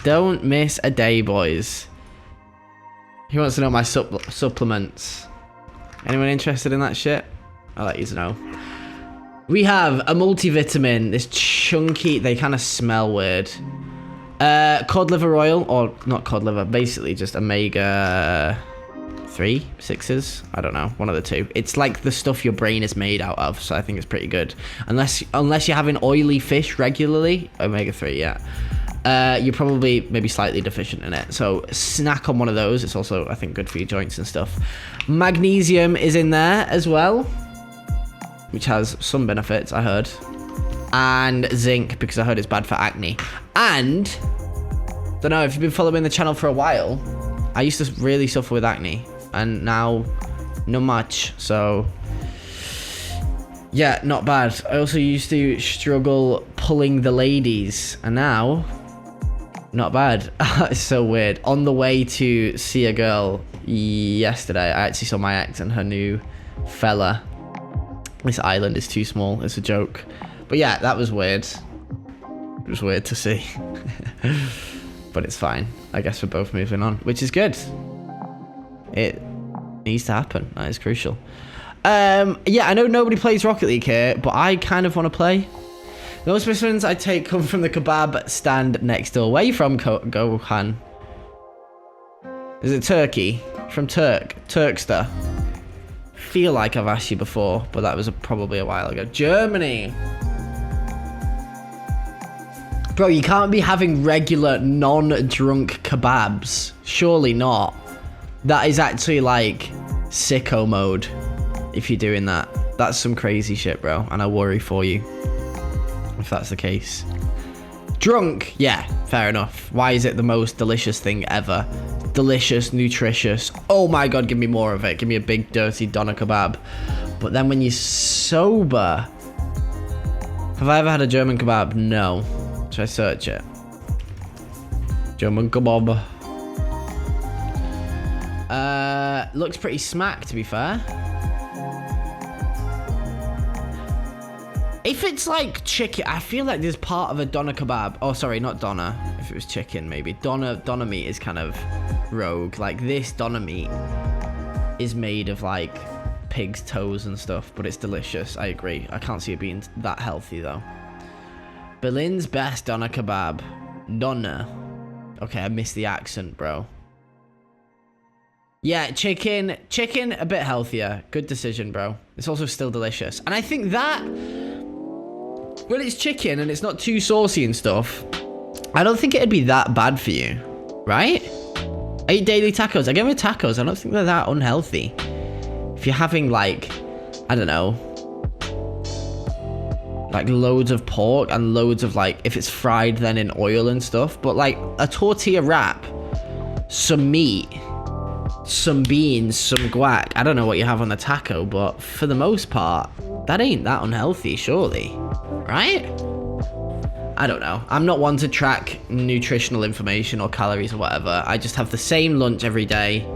Don't miss a day, boys. Who wants to know my supplements? Anyone interested in that shit? I'll let you know. We have a multivitamin. This chunky... They kind of smell weird. Cod liver oil. Or not cod liver. Basically just omega... 3, 6s, I don't know, one of the 2. It's like the stuff your brain is made out of, so I think it's pretty good. Unless you're having oily fish regularly, omega-3, yeah. You're probably maybe slightly deficient in it. So snack on one of those. It's also, I think, good for your joints and stuff. Magnesium is in there as well, which has some benefits, I heard. And zinc, because I heard it's bad for acne. And, don't know, if you've been following the channel for a while, I used to really suffer with acne. And now, not much. So, yeah, not bad. I also used to struggle pulling the ladies. And now, not bad. It's so weird. On the way to see a girl yesterday, I actually saw my ex and her new fella. This island is too small. It's a joke. But yeah, that was weird. It was weird to see. But it's fine. I guess we're both moving on, which is good. It needs to happen. That is crucial. Yeah, I know nobody plays Rocket League here, but I kind of want to play. The most specimens I take come from the kebab stand next door. Where are you from, Gohan? Is it Turkey? From Turkster. Feel like I've asked you before, but that was probably a while ago. Germany. Bro, you can't be having regular non-drunk kebabs. Surely not. That is actually like sicko mode if you're doing that. That's some crazy shit, bro. And I worry for you if that's the case. Drunk, yeah, fair enough. Why is it the most delicious thing ever? Delicious, nutritious. Oh my god, give me more of it. Give me a big dirty doner kebab. But then when you're sober... Have I ever had a German kebab? No. Should I search it? German kebab. Looks pretty smack, to be fair. If it's like chicken, I feel like there's part of a doner kebab. Oh, sorry, not doner. If it was chicken, maybe. Doner meat is kind of rogue. Like this doner meat is made of like pig's toes and stuff, but it's delicious. I agree. I can't see it being that healthy though. Berlin's best doner kebab. Doner. Okay, I missed the accent, bro. Yeah, chicken a bit healthier. Good decision, bro. It's also still delicious. And I think that when it's chicken and it's not too saucy and stuff, I don't think it'd be that bad for you, right? I eat daily tacos. Again with tacos, I don't think they're that unhealthy. If you're having like, I don't know, like loads of pork and loads of like, if it's fried then in oil and stuff, but like a tortilla wrap, some meat, some beans, some guac. I don't know what you have on the taco, but for the most part, that ain't that unhealthy, surely, right? I don't know. I'm not one to track nutritional information or calories or whatever. I just have the same lunch every day,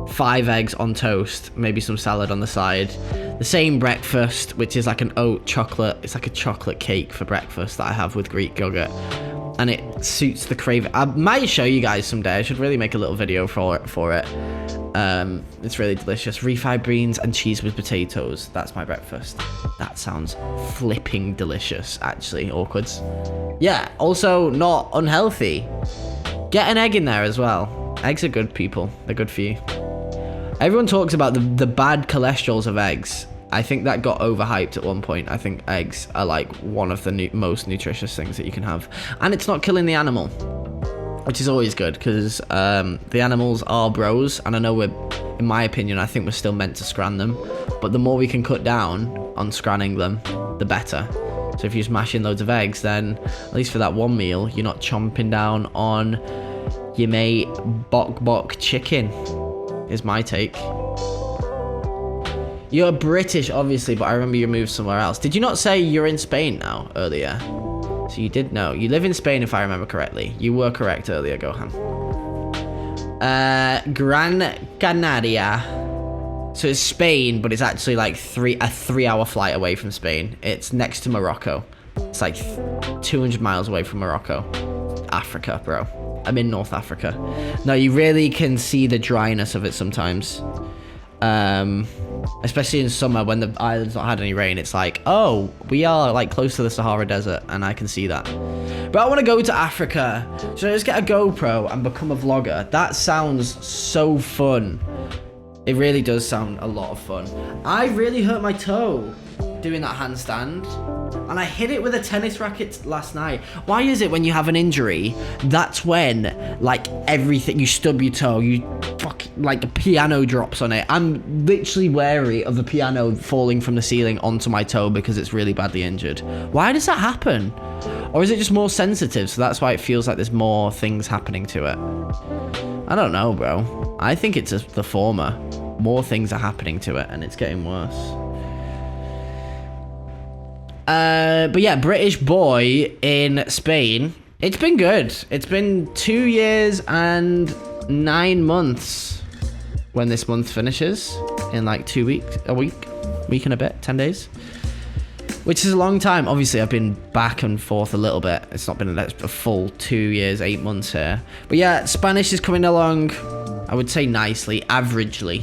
5 eggs on toast, maybe some salad on the side. The same breakfast, which is like an oat chocolate. It's like a chocolate cake for breakfast that I have with Greek yogurt. And it suits the craving. I might show you guys someday. I should really make a little video for it. It's really delicious. Refried beans and cheese with potatoes. That's my breakfast. That sounds flipping delicious, actually. Awkwards. Yeah, also not unhealthy. Get an egg in there as well. Eggs are good, people. They're good for you. Everyone talks about the bad cholesterols of eggs. I think that got overhyped at one point. I think eggs are like one of the most nutritious things that you can have. And it's not killing the animal, which is always good because the animals are bros. And I know in my opinion, I think we're still meant to scran them. But the more we can cut down on scranning them, the better. So if you smash in loads of eggs, then at least for that one meal, you're not chomping down on your mate bok chicken, is my take. You're British, obviously, but I remember you moved somewhere else. Did you not say you're in Spain now, earlier? So you did know. You live in Spain, if I remember correctly. You were correct earlier, Gohan. Gran Canaria. So it's Spain, but it's actually like a 3-hour flight away from Spain. It's next to Morocco. It's like 200 miles away from Morocco. Africa, bro. I'm in North Africa. No, you really can see the dryness of it sometimes. Especially in summer when the island's not had any rain, it's like, oh, we are like close to the Sahara Desert, and I can see that. But I want to go to Africa, so I just get a GoPro and become a vlogger. That sounds so fun. It really does sound a lot of fun. I really hurt my toe doing that handstand, and I hit it with a tennis racket last night. Why is it when you have an injury, that's when like everything, you stub your toe, you like the piano drops on it? I'm literally wary of the piano falling from the ceiling onto my toe because it's really badly injured. Why does that happen? Or is it just more sensitive, so that's why it feels like there's more things happening to it? I don't know, bro. I think it's just the former. More things are happening to it and it's getting worse. But yeah, British boy in Spain. It's been good. It's been 2 years and 9 months when this month finishes in like 2 weeks, a week and a bit, 10 days, which is a long time. Obviously, I've been back and forth a little bit. It's not been a full 2 years, 8 months here. But yeah, Spanish is coming along, I would say nicely, averagely.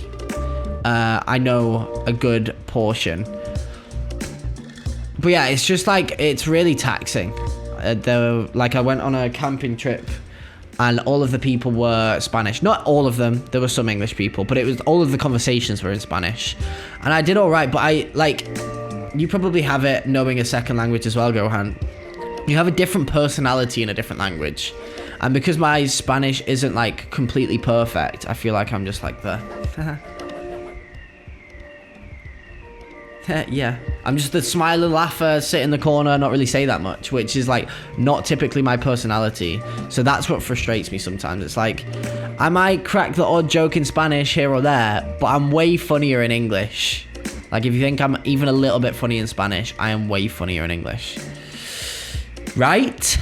I know a good portion. But yeah, it's just like, it's really taxing. Like I went on a camping trip and all of the people were Spanish. Not all of them, there were some English people, but it was all of the conversations were in Spanish. And I did all right, but you probably have it knowing a second language as well, Gohan. You have a different personality in a different language. And because my Spanish isn't like completely perfect, I feel like I'm just like the... yeah, I'm just the smiling laugher, sit in the corner, not really say that much, which is like not typically my personality. So that's what frustrates me sometimes. It's like I might crack the odd joke in Spanish here or there, but I'm way funnier in English. Like if you think I'm even a little bit funny in Spanish, I am way funnier in English. Right?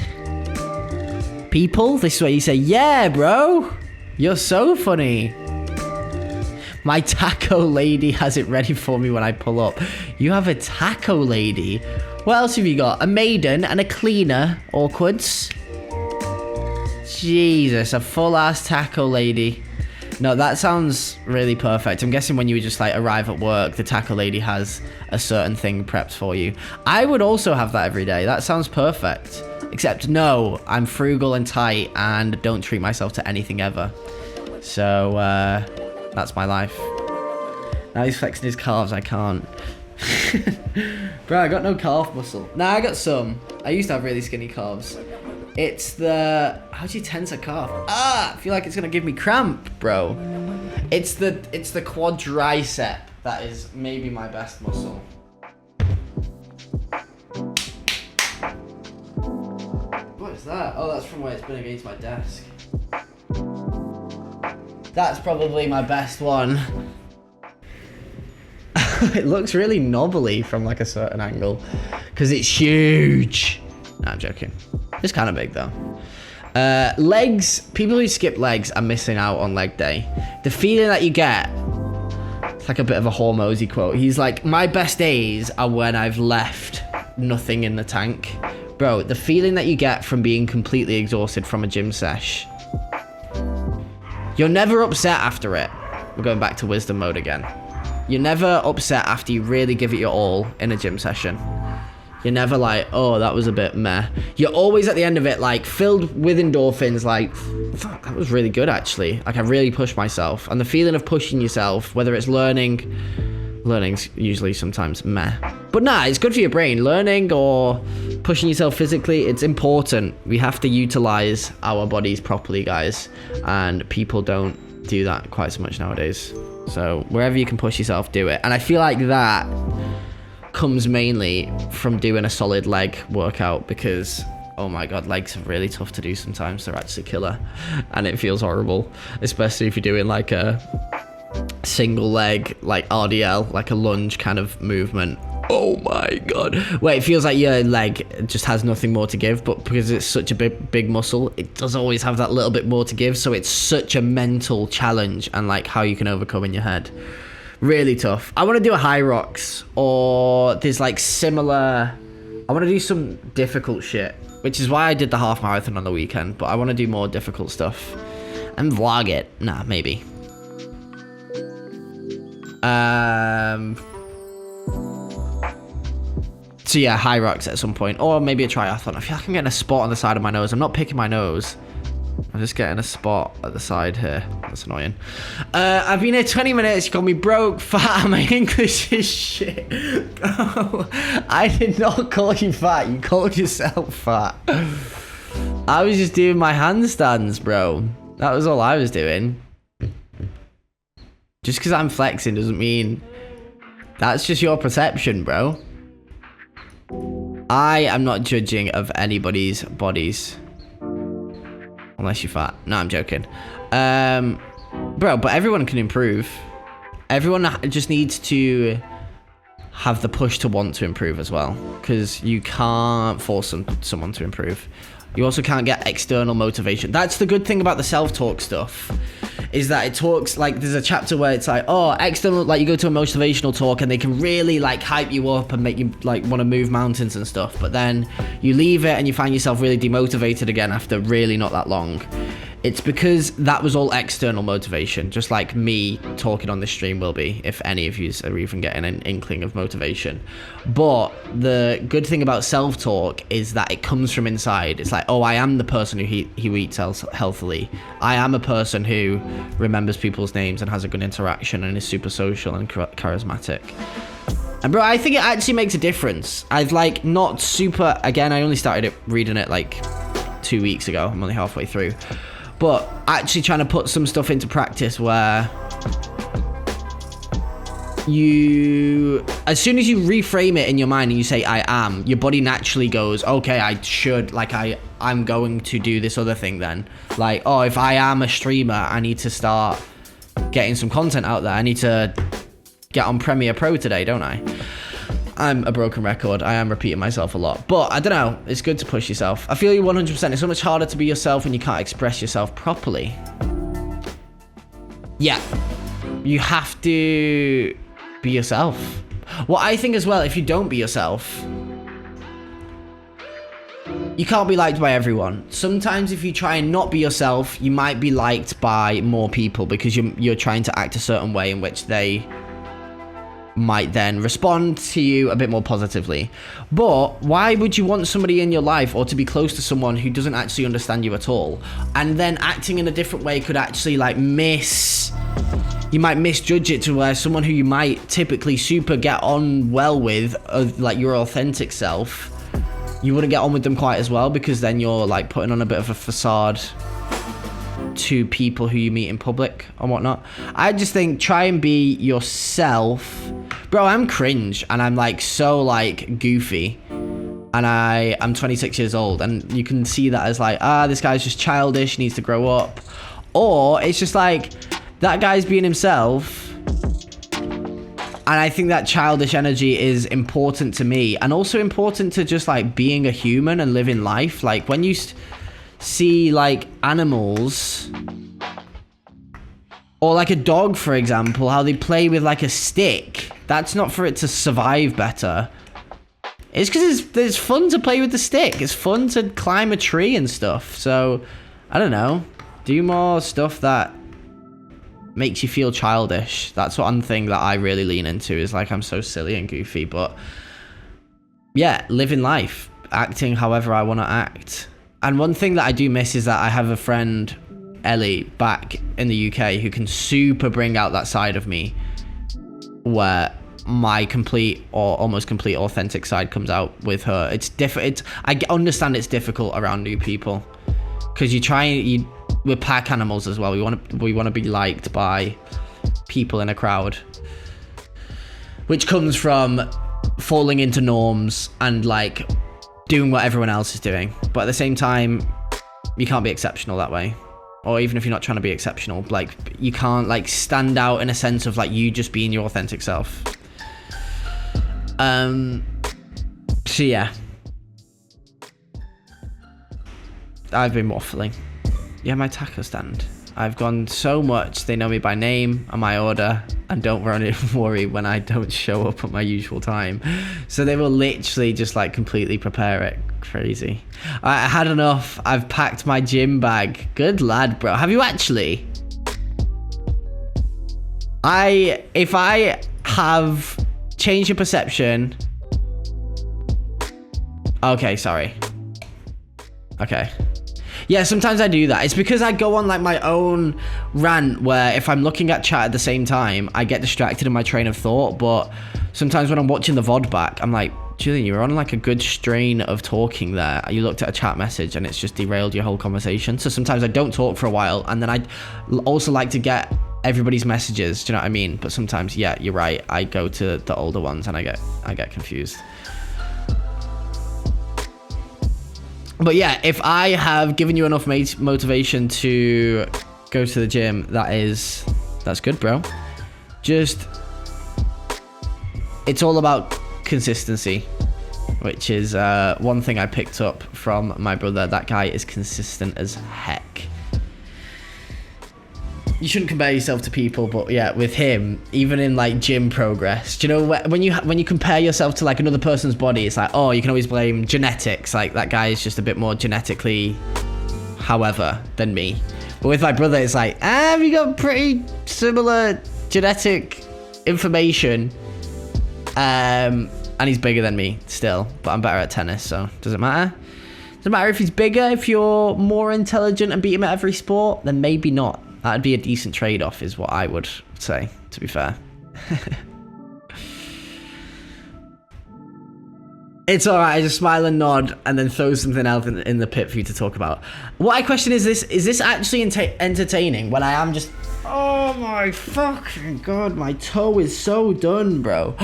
People, this is what you say. Yeah, bro, you're so funny. My taco lady has it ready for me when I pull up. You have a taco lady? What else have you got? A maiden and a cleaner. Awkwards. Jesus, a full-ass taco lady. No, that sounds really perfect. I'm guessing when you just like arrive at work, the taco lady has a certain thing prepped for you. I would also have that every day. That sounds perfect. Except no, I'm frugal and tight and don't treat myself to anything ever. So, that's my life. Now he's flexing his calves, I can't. Bro, I got no calf muscle. Nah, I got some. I used to have really skinny calves. It's the... How do you tense a calf? Ah! I feel like it's gonna give me cramp, bro. It's the quadricep that is maybe my best muscle. What is that? Oh, that's from where it's been against my desk. That's probably my best one. It looks really knobbly from like a certain angle because it's huge. No, I'm joking. It's kind of big though. Legs. People who skip legs are missing out on leg day. The feeling that you get, it's like a bit of a Hormozy quote. He's like, my best days are when I've left nothing in the tank. Bro, the feeling that you get from being completely exhausted from a gym sesh. You're never upset after it. We're going back to wisdom mode again. You're never upset after you really give it your all in a gym session. You're never like, oh, that was a bit meh. You're always at the end of it, like, filled with endorphins, like, fuck, that was really good, actually. Like, I really pushed myself. And the feeling of pushing yourself, whether it's learning's usually sometimes meh. But nah, it's good for your brain. Learning or pushing yourself physically, it's important. We have to utilize our bodies properly, guys. And people don't do that quite so much nowadays. So wherever you can push yourself, do it. And I feel like that comes mainly from doing a solid leg workout because, oh my god, legs are really tough to do sometimes. They're actually killer. And it feels horrible, especially if you're doing like a single leg, like RDL, like a lunge kind of movement. Oh my god, where it feels like your leg just has nothing more to give, but because it's such a big muscle, it does always have that little bit more to give. So it's such a mental challenge and like how you can overcome in your head. Really tough. I want to do a high rocks, or there's like similar, I want to do some difficult shit, which is why I did the half marathon on the weekend. But I want to do more difficult stuff and vlog it. Nah, maybe. So yeah, high rocks at some point, or maybe a triathlon. I feel like I'm getting a spot on the side of my nose. I'm not picking my nose. I'm just getting a spot at the side here. That's annoying. I've been here 20 minutes. You called me broke, fat, and my English is shit. Oh, I did not call you fat. You called yourself fat. I was just doing my handstands, bro. That was all I was doing. Just because I'm flexing doesn't mean... That's just your perception, bro. I am not judging of anybody's bodies. Unless you're fat. No, I'm joking. Bro, but everyone can improve. Everyone just needs to have the push to want to improve as well. Because you can't force someone to improve. You also can't get external motivation. That's the good thing about the self-talk stuff. Is that it talks, like, there's a chapter where it's like, oh, external, like, you go to a motivational talk and they can really, like, hype you up and make you, like, want to move mountains and stuff. But then you leave it and you find yourself really demotivated again after really not that long. It's because that was all external motivation, just like me talking on this stream will be, if any of you are even getting an inkling of motivation. But the good thing about self-talk is that it comes from inside. It's like, oh, I am the person who eats healthily. I am a person who remembers people's names and has a good interaction and is super social and charismatic. And bro, I think it actually makes a difference. I've like not super, again, I only started reading it like 2 weeks ago. I'm only halfway through. But actually trying to put some stuff into practice where you, as soon as you reframe it in your mind and you say, I am, your body naturally goes, okay, I should, like, I'm going to do this other thing then. Like, oh, if I am a streamer, I need to start getting some content out there. I need to get on Premiere Pro today, don't I? I'm a broken record. I am repeating myself a lot. But I don't know. It's good to push yourself. I feel you 100%. It's so much harder to be yourself when you can't express yourself properly. Yeah. You have to be yourself. Well, I think as well, if you don't be yourself, you can't be liked by everyone. Sometimes if you try and not be yourself, you might be liked by more people because you're trying to act a certain way in which they might then respond to you a bit more positively. But why would you want somebody in your life or to be close to someone who doesn't actually understand you at all? And then acting in a different way could actually like you might misjudge it to where someone who you might typically super get on well with, like your authentic self, you wouldn't get on with them quite as well because then you're like putting on a bit of a facade to people who you meet in public and whatnot. I just think try and be yourself. Bro, I'm cringe and I'm like so like goofy. And I'm 26 years old and you can see that as like, this guy's just childish, needs to grow up. Or it's just like, that guy's being himself. And I think that childish energy is important to me and also important to just like being a human and living life. Like when you see like animals or like a dog, for example, how they play with like a stick, that's not for it to survive better. It's because it's fun to play with the stick. It's fun to climb a tree and stuff. So I don't know, do more stuff that makes you feel childish. That's one thing that I really lean into, is like I'm so silly and goofy, but yeah, living life, acting however I want to act. And one thing that I do miss is that I have a friend, Ellie, back in the UK who can super bring out that side of me where my complete or almost complete authentic side comes out with her. It's different. I understand it's difficult around new people because we're pack animals as well. We want to be liked by people in a crowd, which comes from falling into norms and like doing what everyone else is doing. But at the same time, you can't be exceptional that way. Or even if you're not trying to be exceptional, like you can't like stand out in a sense of like you just being your authentic self. So yeah, I've been waffling. Yeah, my taco stand. I've gone so much, they know me by name and my order and don't worry when I don't show up at my usual time. So they will literally just like completely prepare it. Crazy. I had enough. I've packed my gym bag. Good lad, bro. Have you actually? If I have changed your perception. Okay, sorry. Okay. Yeah, sometimes I do that. It's because I go on like my own rant where if I'm looking at chat at the same time, I get distracted in my train of thought. But sometimes when I'm watching the VOD back, I'm like, Julian, you're on like a good strain of talking there. You looked at a chat message and it's just derailed your whole conversation. So sometimes I don't talk for a while and then I also like to get everybody's messages. Do you know what I mean? But sometimes, yeah, you're right. I go to the older ones and I get confused. But yeah, if I have given you enough motivation to go to the gym, that's good, bro. Just, it's all about consistency, which is one thing I picked up from my brother. That guy is consistent as heck. You shouldn't compare yourself to people, but yeah, with him, even in like gym progress, do you know when you compare yourself to like another person's body, it's like, oh, you can always blame genetics. Like that guy is just a bit more genetically, however, than me. But with my brother, it's like, we got pretty similar genetic information, and he's bigger than me still, but I'm better at tennis, so does it matter? Doesn't matter if he's bigger. If you're more intelligent and beat him at every sport, then maybe not. That'd be a decent trade-off is what I would say, to be fair. It's all right. I just smile and nod and then throw something else in the pit for you to talk about. What I question is this actually entertaining when I am just... Oh my fucking God, my toe is so done, bro.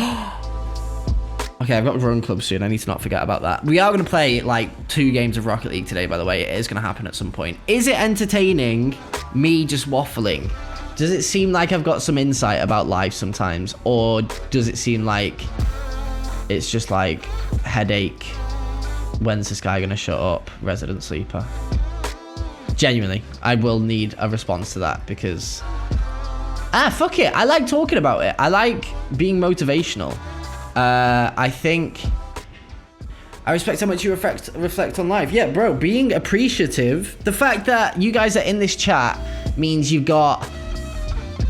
Okay, I've got run club soon. I need to not forget about that. We are going to play like 2 games of Rocket League today, by the way. It is going to happen at some point. Is it entertaining, me just waffling? Does it seem like I've got some insight about life sometimes? Or does it seem like it's just like headache? When's this guy going to shut up? Resident sleeper. Genuinely, I will need a response to that because... fuck it. I like talking about it. I like being motivational. I think I respect how much you reflect on life. Yeah, bro, being appreciative. The fact that you guys are in this chat means you've got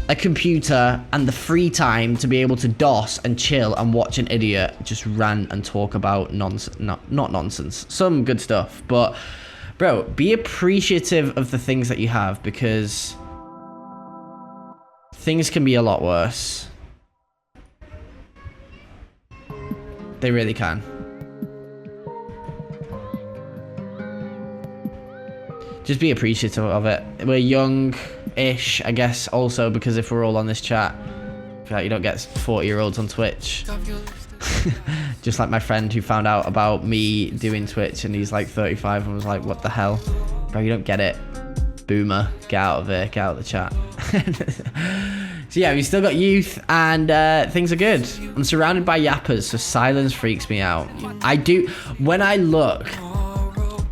a computer and the free time to be able to DOS and chill and watch an idiot just rant and talk about nonsense. Not nonsense. Some good stuff. But, bro, be appreciative of the things that you have, because things can be a lot worse. They really can. Just be appreciative of it. We're young-ish, I guess, also, because if we're all on this chat, I feel like you don't get 40-year-olds on Twitch. Just like my friend who found out about me doing Twitch, and he's like 35 and was like, what the hell? Bro, you don't get it. Boomer, get out of here, get out of the chat. So yeah, we still got youth, and things are good. I'm surrounded by yappers, so silence freaks me out. I do, when I look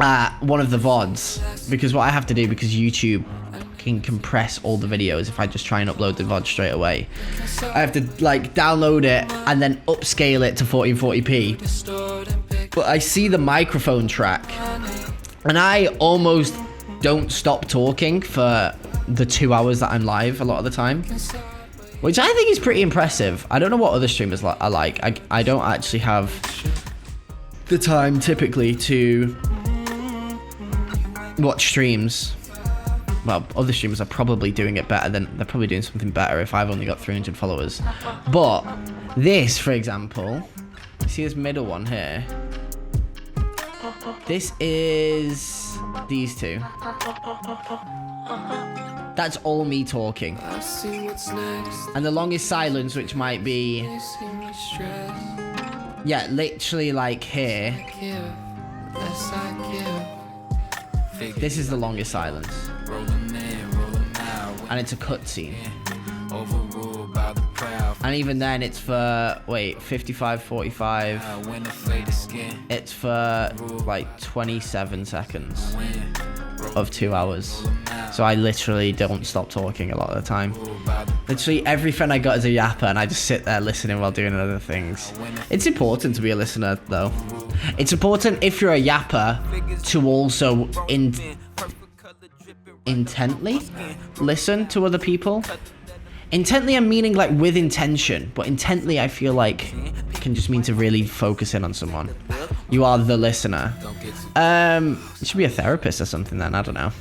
at one of the VODs, because what I have to do, because YouTube can compress all the videos if I just try and upload the VOD straight away, I have to like download it and then upscale it to 1440p. But I see the microphone track, and I almost don't stop talking for the 2 hours that I'm live a lot of the time, which I think is pretty impressive. I don't know what other streamers are like. I don't actually have the time typically to watch streams. Well, other streamers are probably doing it better than, they're probably doing something better if I've only got 300 followers. But this, for example, see this middle one here? This is these two. That's all me talking. And the longest silence, which might be, yeah, literally like here. This is the longest silence. And it's a cutscene. And even then it's for, wait, 55, 45. It's for like 27 seconds of 2 hours. So I literally don't stop talking a lot of the time. Literally every friend I got is a yapper, and I just sit there listening while doing other things. It's important to be a listener though. It's important if you're a yapper to also intently listen to other people. Intently, I'm meaning like with intention, but intently I feel like can just mean to really focus in on someone. You are the listener. You should be a therapist or something then, I don't know.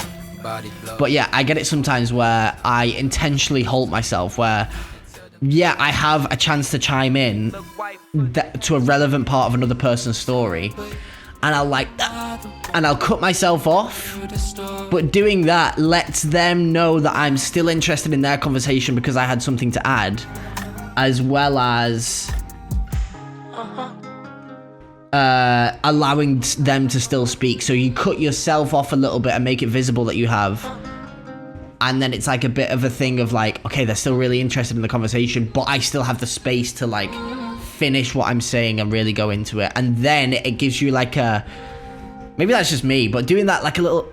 But yeah, I get it sometimes where I intentionally halt myself, where yeah, I have a chance to chime in to a relevant part of another person's story, and I'll like that, and I'll cut myself off. But doing that lets them know that I'm still interested in their conversation because I had something to add, as well as allowing them to still speak. So you cut yourself off a little bit and make it visible that you have, and then it's like a bit of a thing of like, okay, they're still really interested in the conversation, but I still have the space to like finish what I'm saying and really go into it. And then it gives you like a, maybe that's just me, but doing that like a little,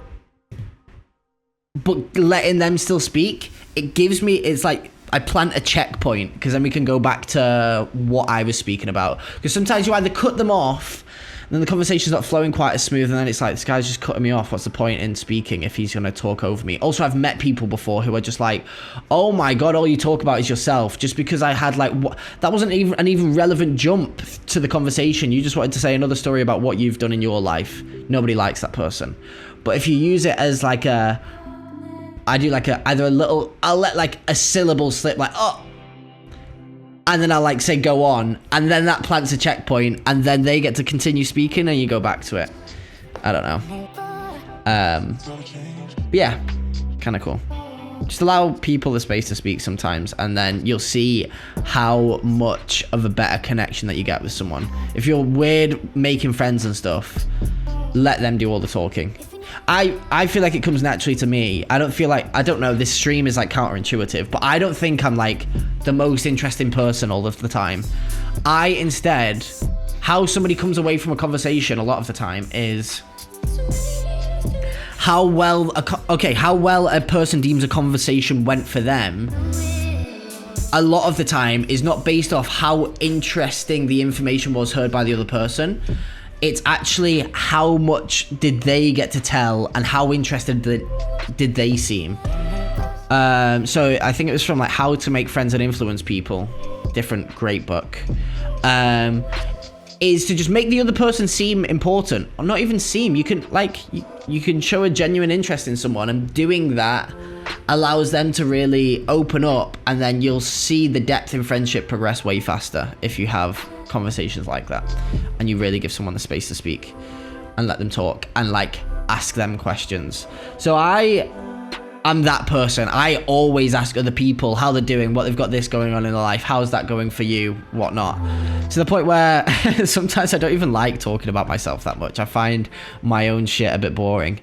but letting them still speak, it gives me, it's like I plant a checkpoint, because then we can go back to what I was speaking about. Because sometimes you either cut them off and then the conversation's not flowing quite as smooth, and then it's like, this guy's just cutting me off, what's the point in speaking if he's going to talk over me? Also, I've met people before who are just like, oh my god, all you talk about is yourself, just because I had like, what, that wasn't even an even relevant jump to the conversation. You just wanted to say another story about what you've done in your life. Nobody likes that person. But if you use it as like a, I do like a, either a little, I'll let like a syllable slip, like, oh, and then I'll like say go on, and then that plants a checkpoint, and then they get to continue speaking and you go back to it. I don't know. But yeah, kind of cool. Just allow people the space to speak sometimes, and then you'll see how much of a better connection that you get with someone. If you're weird making friends and stuff, let them do all the talking. I feel like it comes naturally to me. I don't feel like, I don't know, this stream is like counterintuitive, but I don't think I'm like the most interesting person all of the time. I instead, how somebody comes away from a conversation a lot of the time is how well a person deems a conversation went for them. A lot of the time is not based off how interesting the information was heard by the other person. It's actually how much did they get to tell and how interested did they seem. So I think it was from like How to Make Friends and Influence People. Different great book. Is to just make the other person seem important, or not even seem. You can like you can show a genuine interest in someone, and doing that allows them to really open up, and then you'll see the depth in friendship progress way faster if you have conversations like that, and you really give someone the space to speak and let them talk and like ask them questions. So I'm that person. I always ask other people how they're doing, what they've got this going on in their life, how's that going for you, whatnot. To the point where sometimes I don't even like talking about myself that much. I find my own shit a bit boring.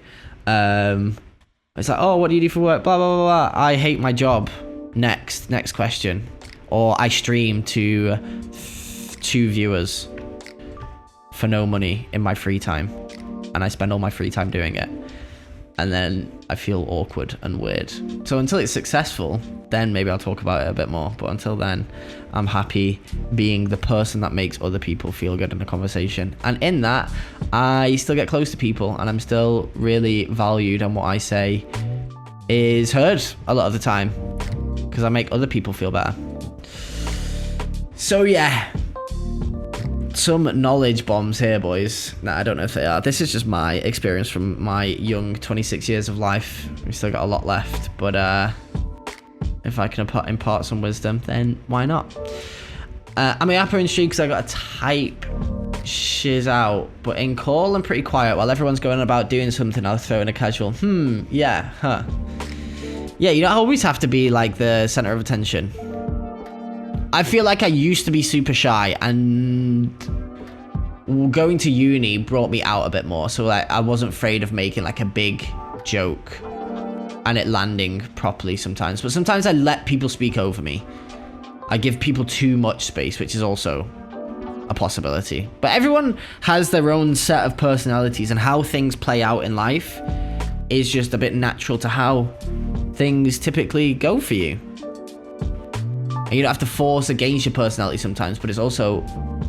It's like, oh, what do you do for work? Blah, blah, blah, blah. I hate my job. Next question. Or I stream to 2 viewers for no money in my free time. And I spend all my free time doing it. And then I feel awkward and weird. So until it's successful, then maybe I'll talk about it a bit more. But until then, I'm happy being the person that makes other people feel good in a conversation. And in that, I still get close to people, and I'm still really valued, and what I say is heard a lot of the time because I make other people feel better. So yeah, some knowledge bombs here, boys. Nah, I don't know if they are. This is just my experience from my young 26 years of life. We still got a lot left, but if I can impart some wisdom, then why not? I'm upper in street because I got to type shiz out, but in call I'm pretty quiet. While everyone's going about doing something, I'll throw in a casual yeah, huh. Yeah, you don't always have to be like the center of attention. I feel like I used to be super shy, and going to uni brought me out a bit more. So like I wasn't afraid of making like a big joke and it landing properly sometimes. But sometimes I let people speak over me. I give people too much space, which is also a possibility. But everyone has their own set of personalities, and how things play out in life is just a bit natural to how things typically go for you. And you don't have to force against your personality sometimes, but it's also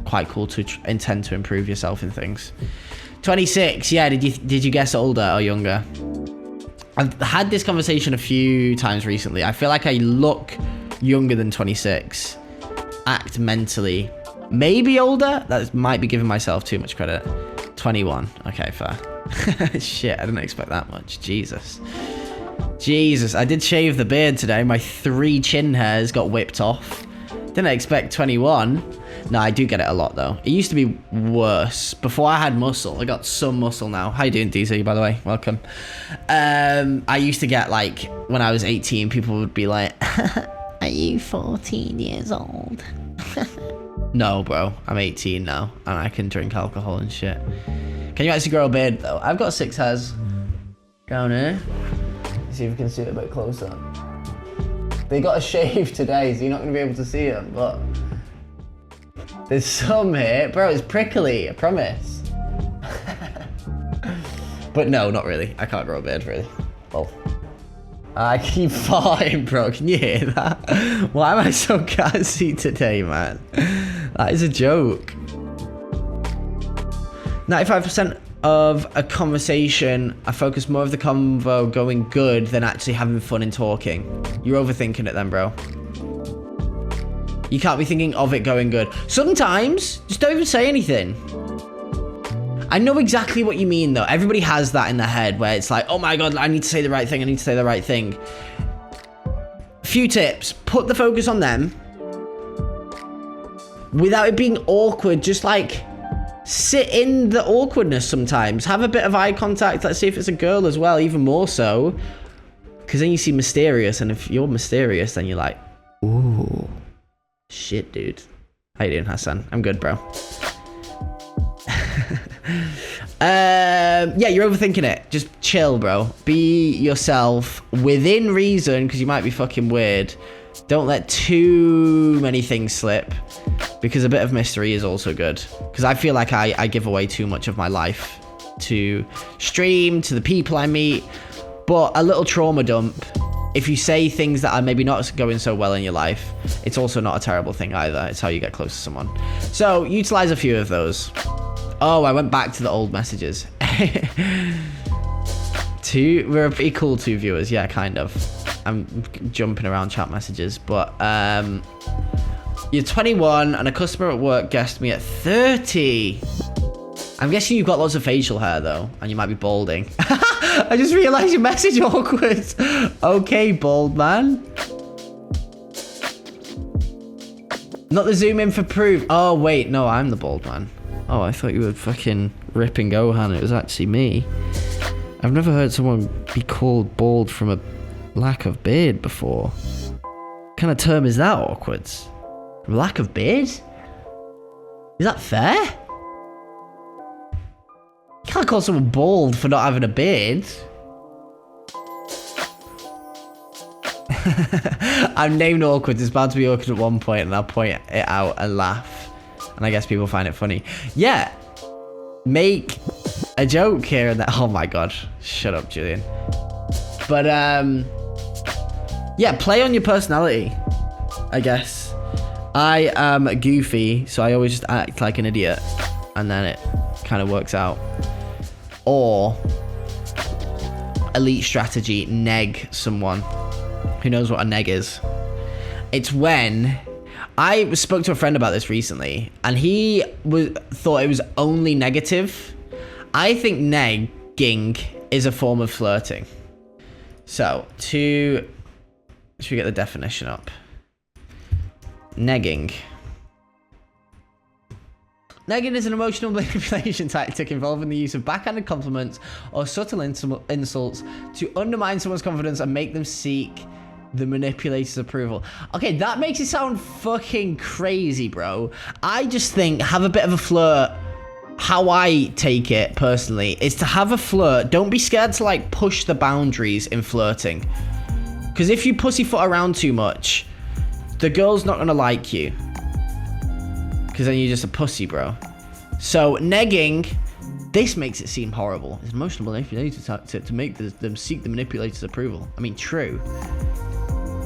quite cool to intend to improve yourself in things. 26, yeah, did you guess older or younger? I've had this conversation a few times recently. I feel like I look younger than 26, act mentally maybe older. That might be giving myself too much credit. 21, okay, fair. Shit, I didn't expect that much. Jesus, I did shave the beard today. My 3 chin hairs got whipped off. Didn't expect 21. No, I do get it a lot though. It used to be worse. Before I had muscle. I got some muscle now. How you doing, DC, by the way? Welcome. I used to get like, when I was 18, people would be like, are you 14 years old? No, bro. I'm 18 now, and I can drink alcohol and shit. Can you actually grow a beard though? I've got 6 hairs down here. See if you can see it a bit closer. They got a shave today, so you're not going to be able to see them, but there's some here. Bro, it's prickly, I promise. But no, not really. I can't grow a beard, really. Well, I keep farting, bro. Can you hear that? Why am I so gassy today, man? That is a joke. 95% of a conversation, I focus more of the convo going good than actually having fun in talking. You're overthinking it then, bro. You can't be thinking of it going good. Sometimes, just don't even say anything. I know exactly what you mean, though. Everybody has that in their head where it's like, oh my God, I need to say the right thing. I need to say the right thing. Few tips. Put the focus on them. Without it being awkward, just like sit in the awkwardness sometimes. Have a bit of eye contact. Let's see if it's a girl as well, even more so. Because then you see mysterious, and if you're mysterious, then you're like, ooh, shit, dude. How you doing, Hassan? I'm good, bro. Yeah, you're overthinking it. Just chill, bro. Be yourself within reason, because you might be fucking weird. Don't let too many things slip, because a bit of mystery is also good. Because I feel like I give away too much of my life to stream, to the people I meet. But a little trauma dump, if you say things that are maybe not going so well in your life, it's also not a terrible thing either. It's how you get close to someone. So utilize a few of those. Oh, I went back to the old messages. We're a pretty cool 2 viewers. Yeah, kind of. I'm jumping around chat messages, but you're 21 and a customer at work guessed me at 30. I'm guessing you've got lots of facial hair though, and you might be balding. I just realized your message awkward. Okay, bald man. Not the zoom in for proof. Oh wait, no, I'm the bald man. Oh, I thought you were fucking ripping Gohan. It was actually me. I've never heard someone be called bald from a lack of beard before. What kind of term is that, awkward? Lack of beard? Is that fair? You can't call someone bald for not having a beard. I'm named awkward. It's bound to be awkward at one point, and I'll point it out and laugh. And I guess people find it funny. Yeah. Make a joke here and there. Oh my god. Shut up, Julian. But, yeah, play on your personality, I guess. I am goofy, so I always just act like an idiot. And then it kind of works out. Or, elite strategy, neg someone. Who knows what a neg is? It's when... I spoke to a friend about this recently, and he thought it was only negative. I think negging is a form of flirting. So, should we get the definition up? Negging. Negging is an emotional manipulation tactic involving the use of backhanded compliments or subtle insults to undermine someone's confidence and make them seek the manipulator's approval. Okay, that makes it sound fucking crazy, bro. I just think have a bit of a flirt. How I take it personally is to have a flirt. Don't be scared to like push the boundaries in flirting. Because if you pussyfoot around too much, the girl's not gonna like you. Because then you're just a pussy, bro. So negging, this makes it seem horrible. It's emotional manipulation to make them seek the manipulator's approval. I mean, true.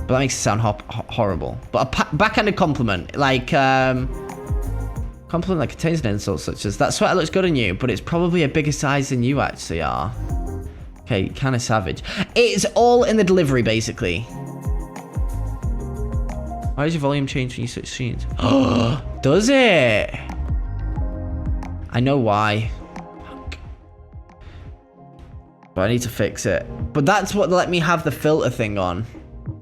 But that makes it sound horrible. But a backhanded compliment, like compliment that contains an insult such as, that sweater looks good on you, but it's probably a bigger size than you actually are. Okay, kind of savage. It's all in the delivery, basically. Why does your volume change when you switch scenes? Oh, does it? I know why. Fuck. But I need to fix it. But that's what let me have the filter thing on.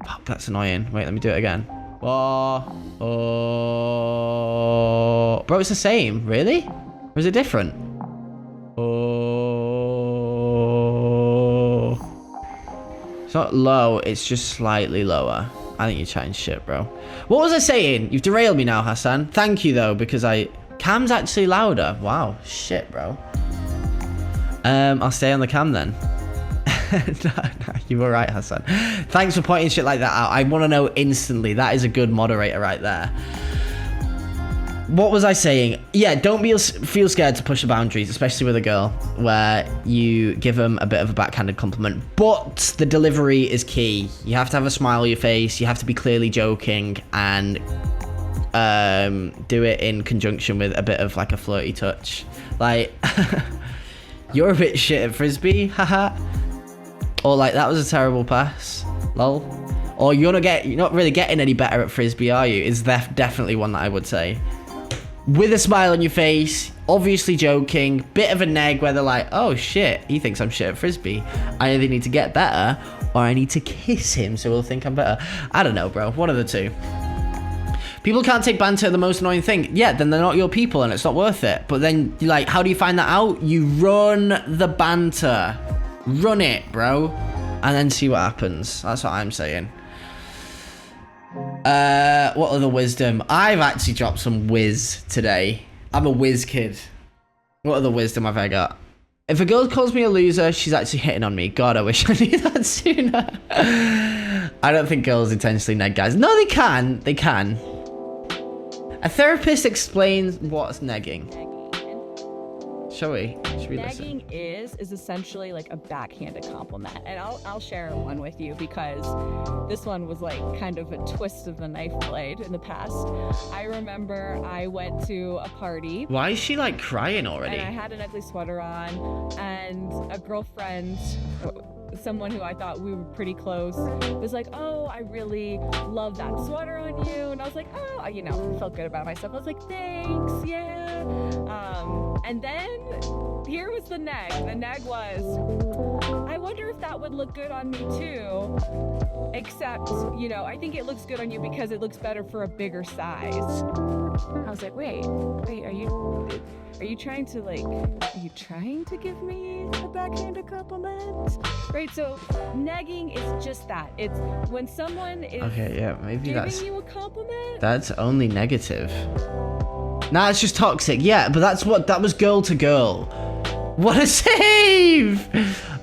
Fuck, that's annoying. Wait, let me do it again. Oh. Bro, it's the same. Really? Or is it different? Oh. It's not low. It's just slightly lower. I think you're chatting shit, bro. What was I saying? You've derailed me now, Hassan. Thank you, though, because Cam's actually louder. Wow. Shit, bro. I'll stay on the cam, then. No, you were right, Hassan. Thanks for pointing shit like that out. I want to know instantly. That is a good moderator right there. What was I saying? Yeah, don't feel scared to push the boundaries, especially with a girl, where you give them a bit of a backhanded compliment. But the delivery is key. You have to have a smile on your face. You have to be clearly joking and do it in conjunction with a bit of like a flirty touch. Like, you're a bit shit at frisbee, haha. Or like, that was a terrible pass, lol. Or you're not really getting any better at frisbee, are you? Is definitely one that I would say. With a smile on your face, obviously joking, bit of a neg where they're like, oh shit, he thinks I'm shit at frisbee. I either need to get better or I need to kiss him so he'll think I'm better. I don't know, bro. One of the two. People can't take banter the most annoying thing. Yeah, then they're not your people and it's not worth it. But then, like, how do you find that out? You run the banter. Run it, bro. And then see what happens. That's what I'm saying. What other wisdom? I've actually dropped some whiz today. I'm a whiz kid. What other wisdom have I got? If a girl calls me a loser, she's actually hitting on me. God, I wish I knew that sooner. I don't think girls intentionally neg guys. No, they can. They can. A therapist explains what's negging. Shall we? Should we listen? Nagging is essentially like a backhanded compliment, and I'll share one with you because this one was like kind of a twist of the knife blade in the past. I remember I went to a party. Why is she like crying already? And I had an ugly sweater on, and a girlfriend, someone who I thought we were pretty close, was like, "Oh, I really love that sweater on you," and I was like, "Oh, you know," I felt good about myself. I was like, "Thanks, yeah." And then here was the nag. The nag was, "I wonder if that would look good on me too. Except, you know, I think it looks good on you because it looks better for a bigger size." I was like, wait, are you trying to give me a backhanded compliment? Right, so nagging is just that. It's when someone is maybe giving you a compliment. That's only negative. Nah, it's just toxic. Yeah, but that was girl to girl. What a save!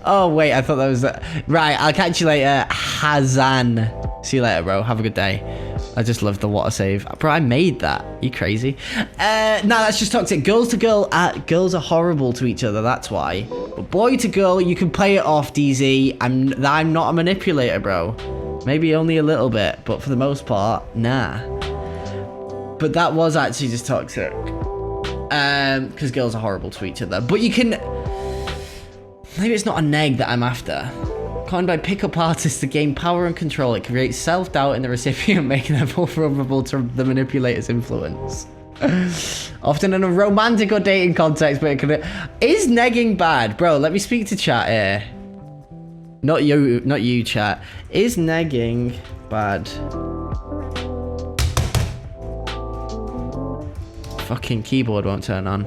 Oh, wait, I thought that was... Right, I'll catch you later, Hazan. See you later, bro. Have a good day. I just love the what a save. Bro, I made that. You crazy? Nah, that's just toxic. Girls to girl, girls are horrible to each other, that's why. But boy to girl, you can play it off, DZ. I'm not a manipulator, bro. Maybe only a little bit, but for the most part, nah. But that was actually just toxic. Because girls are horrible to each other. But you can... Maybe it's not a neg that I'm after. Coined by pickup artists to gain power and control, it creates self-doubt in the recipient, making them vulnerable to the manipulator's influence. Often in a romantic or dating context, but it could... Is negging bad? Bro, let me speak to chat here. Not you, chat. Is negging bad? Fucking keyboard won't turn on.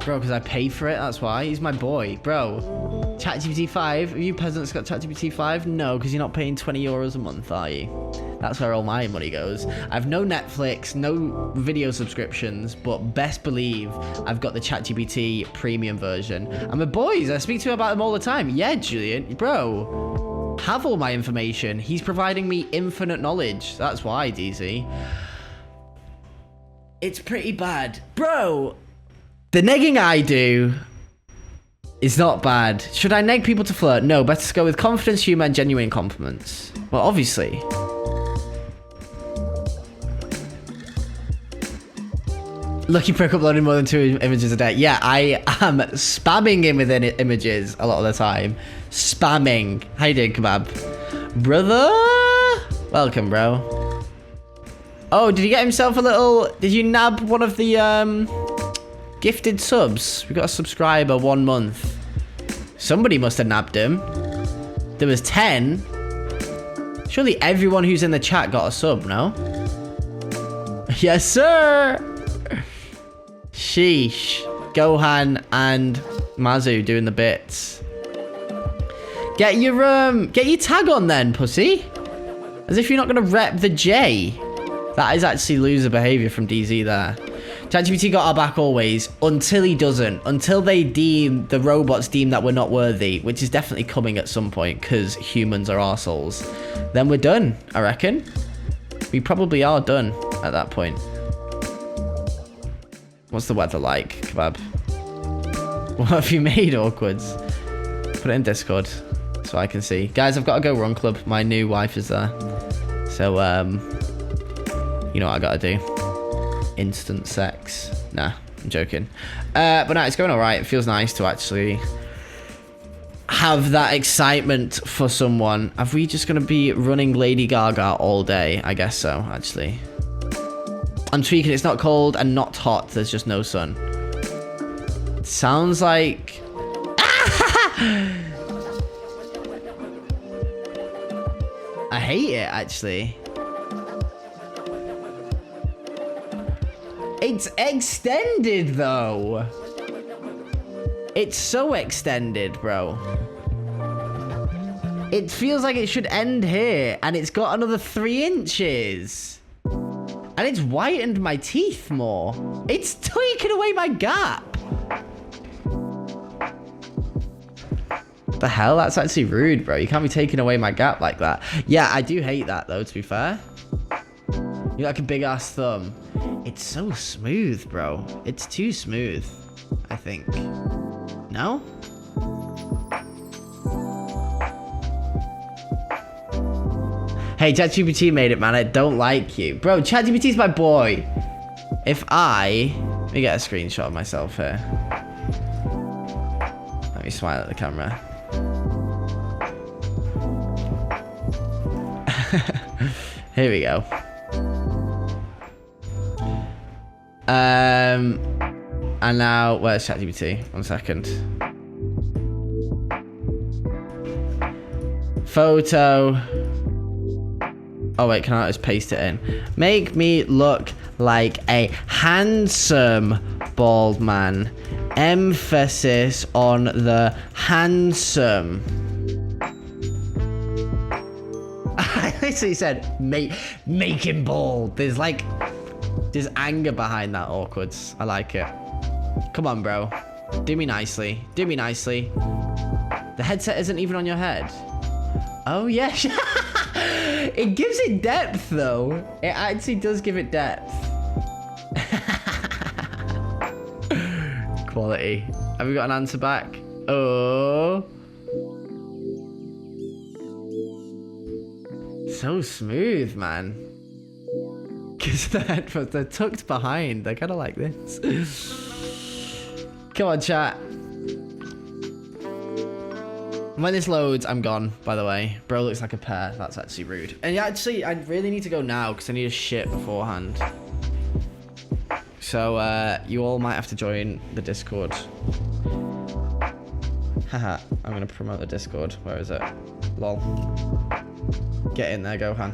Bro, because I paid for it, that's why. He's my boy. Bro, ChatGPT 5. Have you peasants got ChatGPT 5? No, because you're not paying 20 euros a month, are you? That's where all my money goes. I have no Netflix, no video subscriptions, but best believe I've got the ChatGPT premium version. And my boys, I speak to him about them all the time. Yeah, Julian, bro, have all my information. He's providing me infinite knowledge. That's why, DZ. It's pretty bad. Bro, the negging I do is not bad. Should I neg people to flirt? No, better to go with confidence, humor, and genuine compliments. Well, obviously. Lucky prick uploading more than 2 images a day. Yeah, I am spamming him with images a lot of the time. Spamming. How you doing, Kebab? Brother? Welcome, bro. Oh, did he get himself a little... Did you nab one of the, gifted subs? We got a subscriber 1 month. Somebody must have nabbed him. There was 10. Surely everyone who's in the chat got a sub, no? Yes, sir. Sheesh. Gohan and Mazu doing the bits. Get your tag on then, pussy. As if you're not gonna rep the J. That is actually loser behavior from DZ there. ChatGPT got our back always, until he doesn't. Until the robots deem that we're not worthy, which is definitely coming at some point, because humans are arseholes. Then we're done, I reckon. We probably are done at that point. What's the weather like, Kebab? What have you made, Awkwards? Put it in Discord, so I can see. Guys, I've got to go run club. My new wife is there. So, you know what I gotta do. Instant sex. Nah, I'm joking. But no, it's going alright. It feels nice to actually have that excitement for someone. Are we just gonna be running Lady Gaga all day? I guess so, actually. I'm tweaking. It's not cold and not hot. There's just no sun. It sounds like... I hate it, actually. It's extended, though. It's so extended, bro. It feels like it should end here, and it's got another 3 inches. And it's whitened my teeth more. It's taken away my gap. What the hell? That's actually rude, bro. You can't be taking away my gap like that. Yeah, I do hate that, though, to be fair. You're like a big-ass thumb. It's so smooth, bro. It's too smooth, I think. No? Hey, ChatGPT made it, man. I don't like you. Bro, ChatGPT's my boy. Let me get a screenshot of myself here. Let me smile at the camera. Here we go. And now, where's ChatGPT? 1 second. Photo. Oh wait, can I just paste it in? Make me look like a handsome bald man. Emphasis on the handsome. I literally said, make him bald. There's anger behind that awkwards. I like it. Come on, bro. Do me nicely. Do me nicely. The headset isn't even on your head. Oh, yeah. It gives it depth, though. It actually does give it depth. Quality. Have we got an answer back? Oh. So smooth, man. Because the headphones, they're tucked behind. They're kind of like this. Come on, chat. When this loads, I'm gone, by the way. Bro looks like a pear. That's actually rude. And yeah, actually, I really need to go now because I need a shit beforehand. So, you all might have to join the Discord. Haha, I'm going to promote the Discord. Where is it? Lol. Get in there, Gohan.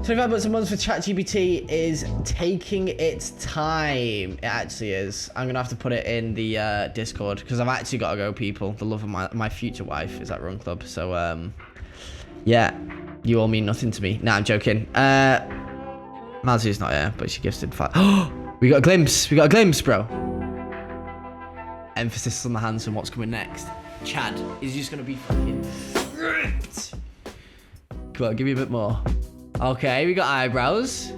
25 bucks a month for ChatGPT is taking its time. It actually is. I'm going to have to put it in the Discord because I've actually got to go, people. The love of my future wife is at Run Club. So, yeah, you all mean nothing to me. Nah, I'm joking. Mazu's not here, but she gifted 5. Oh, we got a glimpse. We got a glimpse, bro. Emphasis on the handsome. What's coming next? Chad is just going to be fucking ripped. Come on, give me a bit more. Okay, we got eyebrows.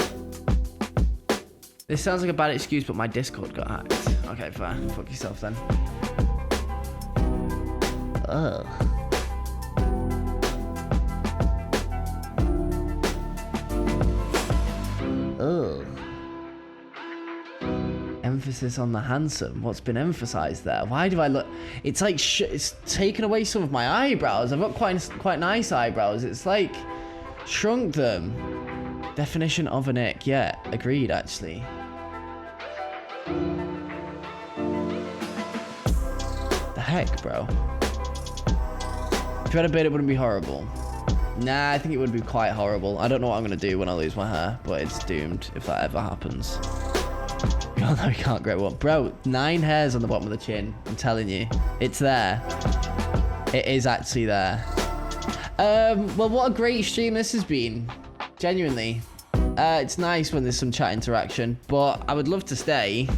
This sounds like a bad excuse, but my Discord got hacked. Okay, fine. Fuck yourself then. Ugh. Ugh. Emphasis on the handsome. What's been emphasized there? Why do I look? It's like it's taken away some of my eyebrows. I've got quite nice eyebrows. It's like shrunk them. Definition of an ick. Yeah, agreed, actually. The heck, bro? If you had a beard, it wouldn't be horrible. Nah, I think it would be quite horrible. I don't know what I'm going to do when I lose my hair, but it's doomed if that ever happens. Oh, no, we can't grow one. Bro, 9 hairs on the bottom of the chin. I'm telling you. It's there. It is actually there. Well, what a great stream this has been. Genuinely. It's nice when there's some chat interaction, but I would love to stay.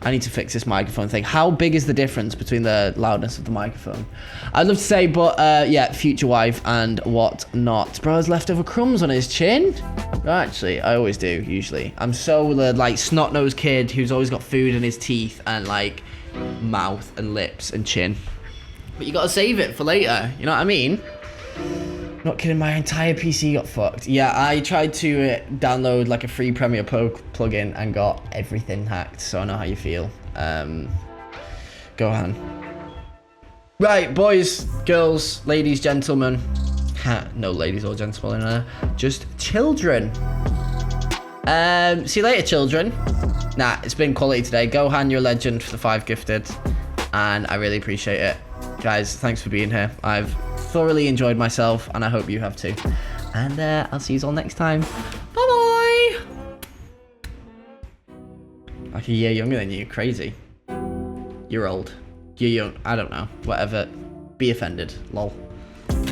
I need to fix this microphone thing. How big is the difference between the loudness of the microphone? I'd love to say, but yeah, future wife and what not. Bro has leftover crumbs on his chin. Actually, I always do, usually. I'm so like snot-nosed kid who's always got food in his teeth and like mouth and lips and chin. But you gotta save it for later, you know what I mean? Not kidding, my entire PC got fucked. Yeah, I tried to download like a free Premiere Pro plugin and got everything hacked, so I know how you feel. Go on. Right, boys, girls, ladies, gentlemen. No ladies or gentlemen in there. Just children. See you later, children. Nah, it's been quality today. Gohan, you're a legend for the 5 gifted. And I really appreciate it. Guys, thanks for being here. I've thoroughly enjoyed myself, and I hope you have too. And I'll see you all next time. Bye-bye. Like a year younger than you. Crazy. You're old. You're young. I don't know. Whatever. be offended. Lol.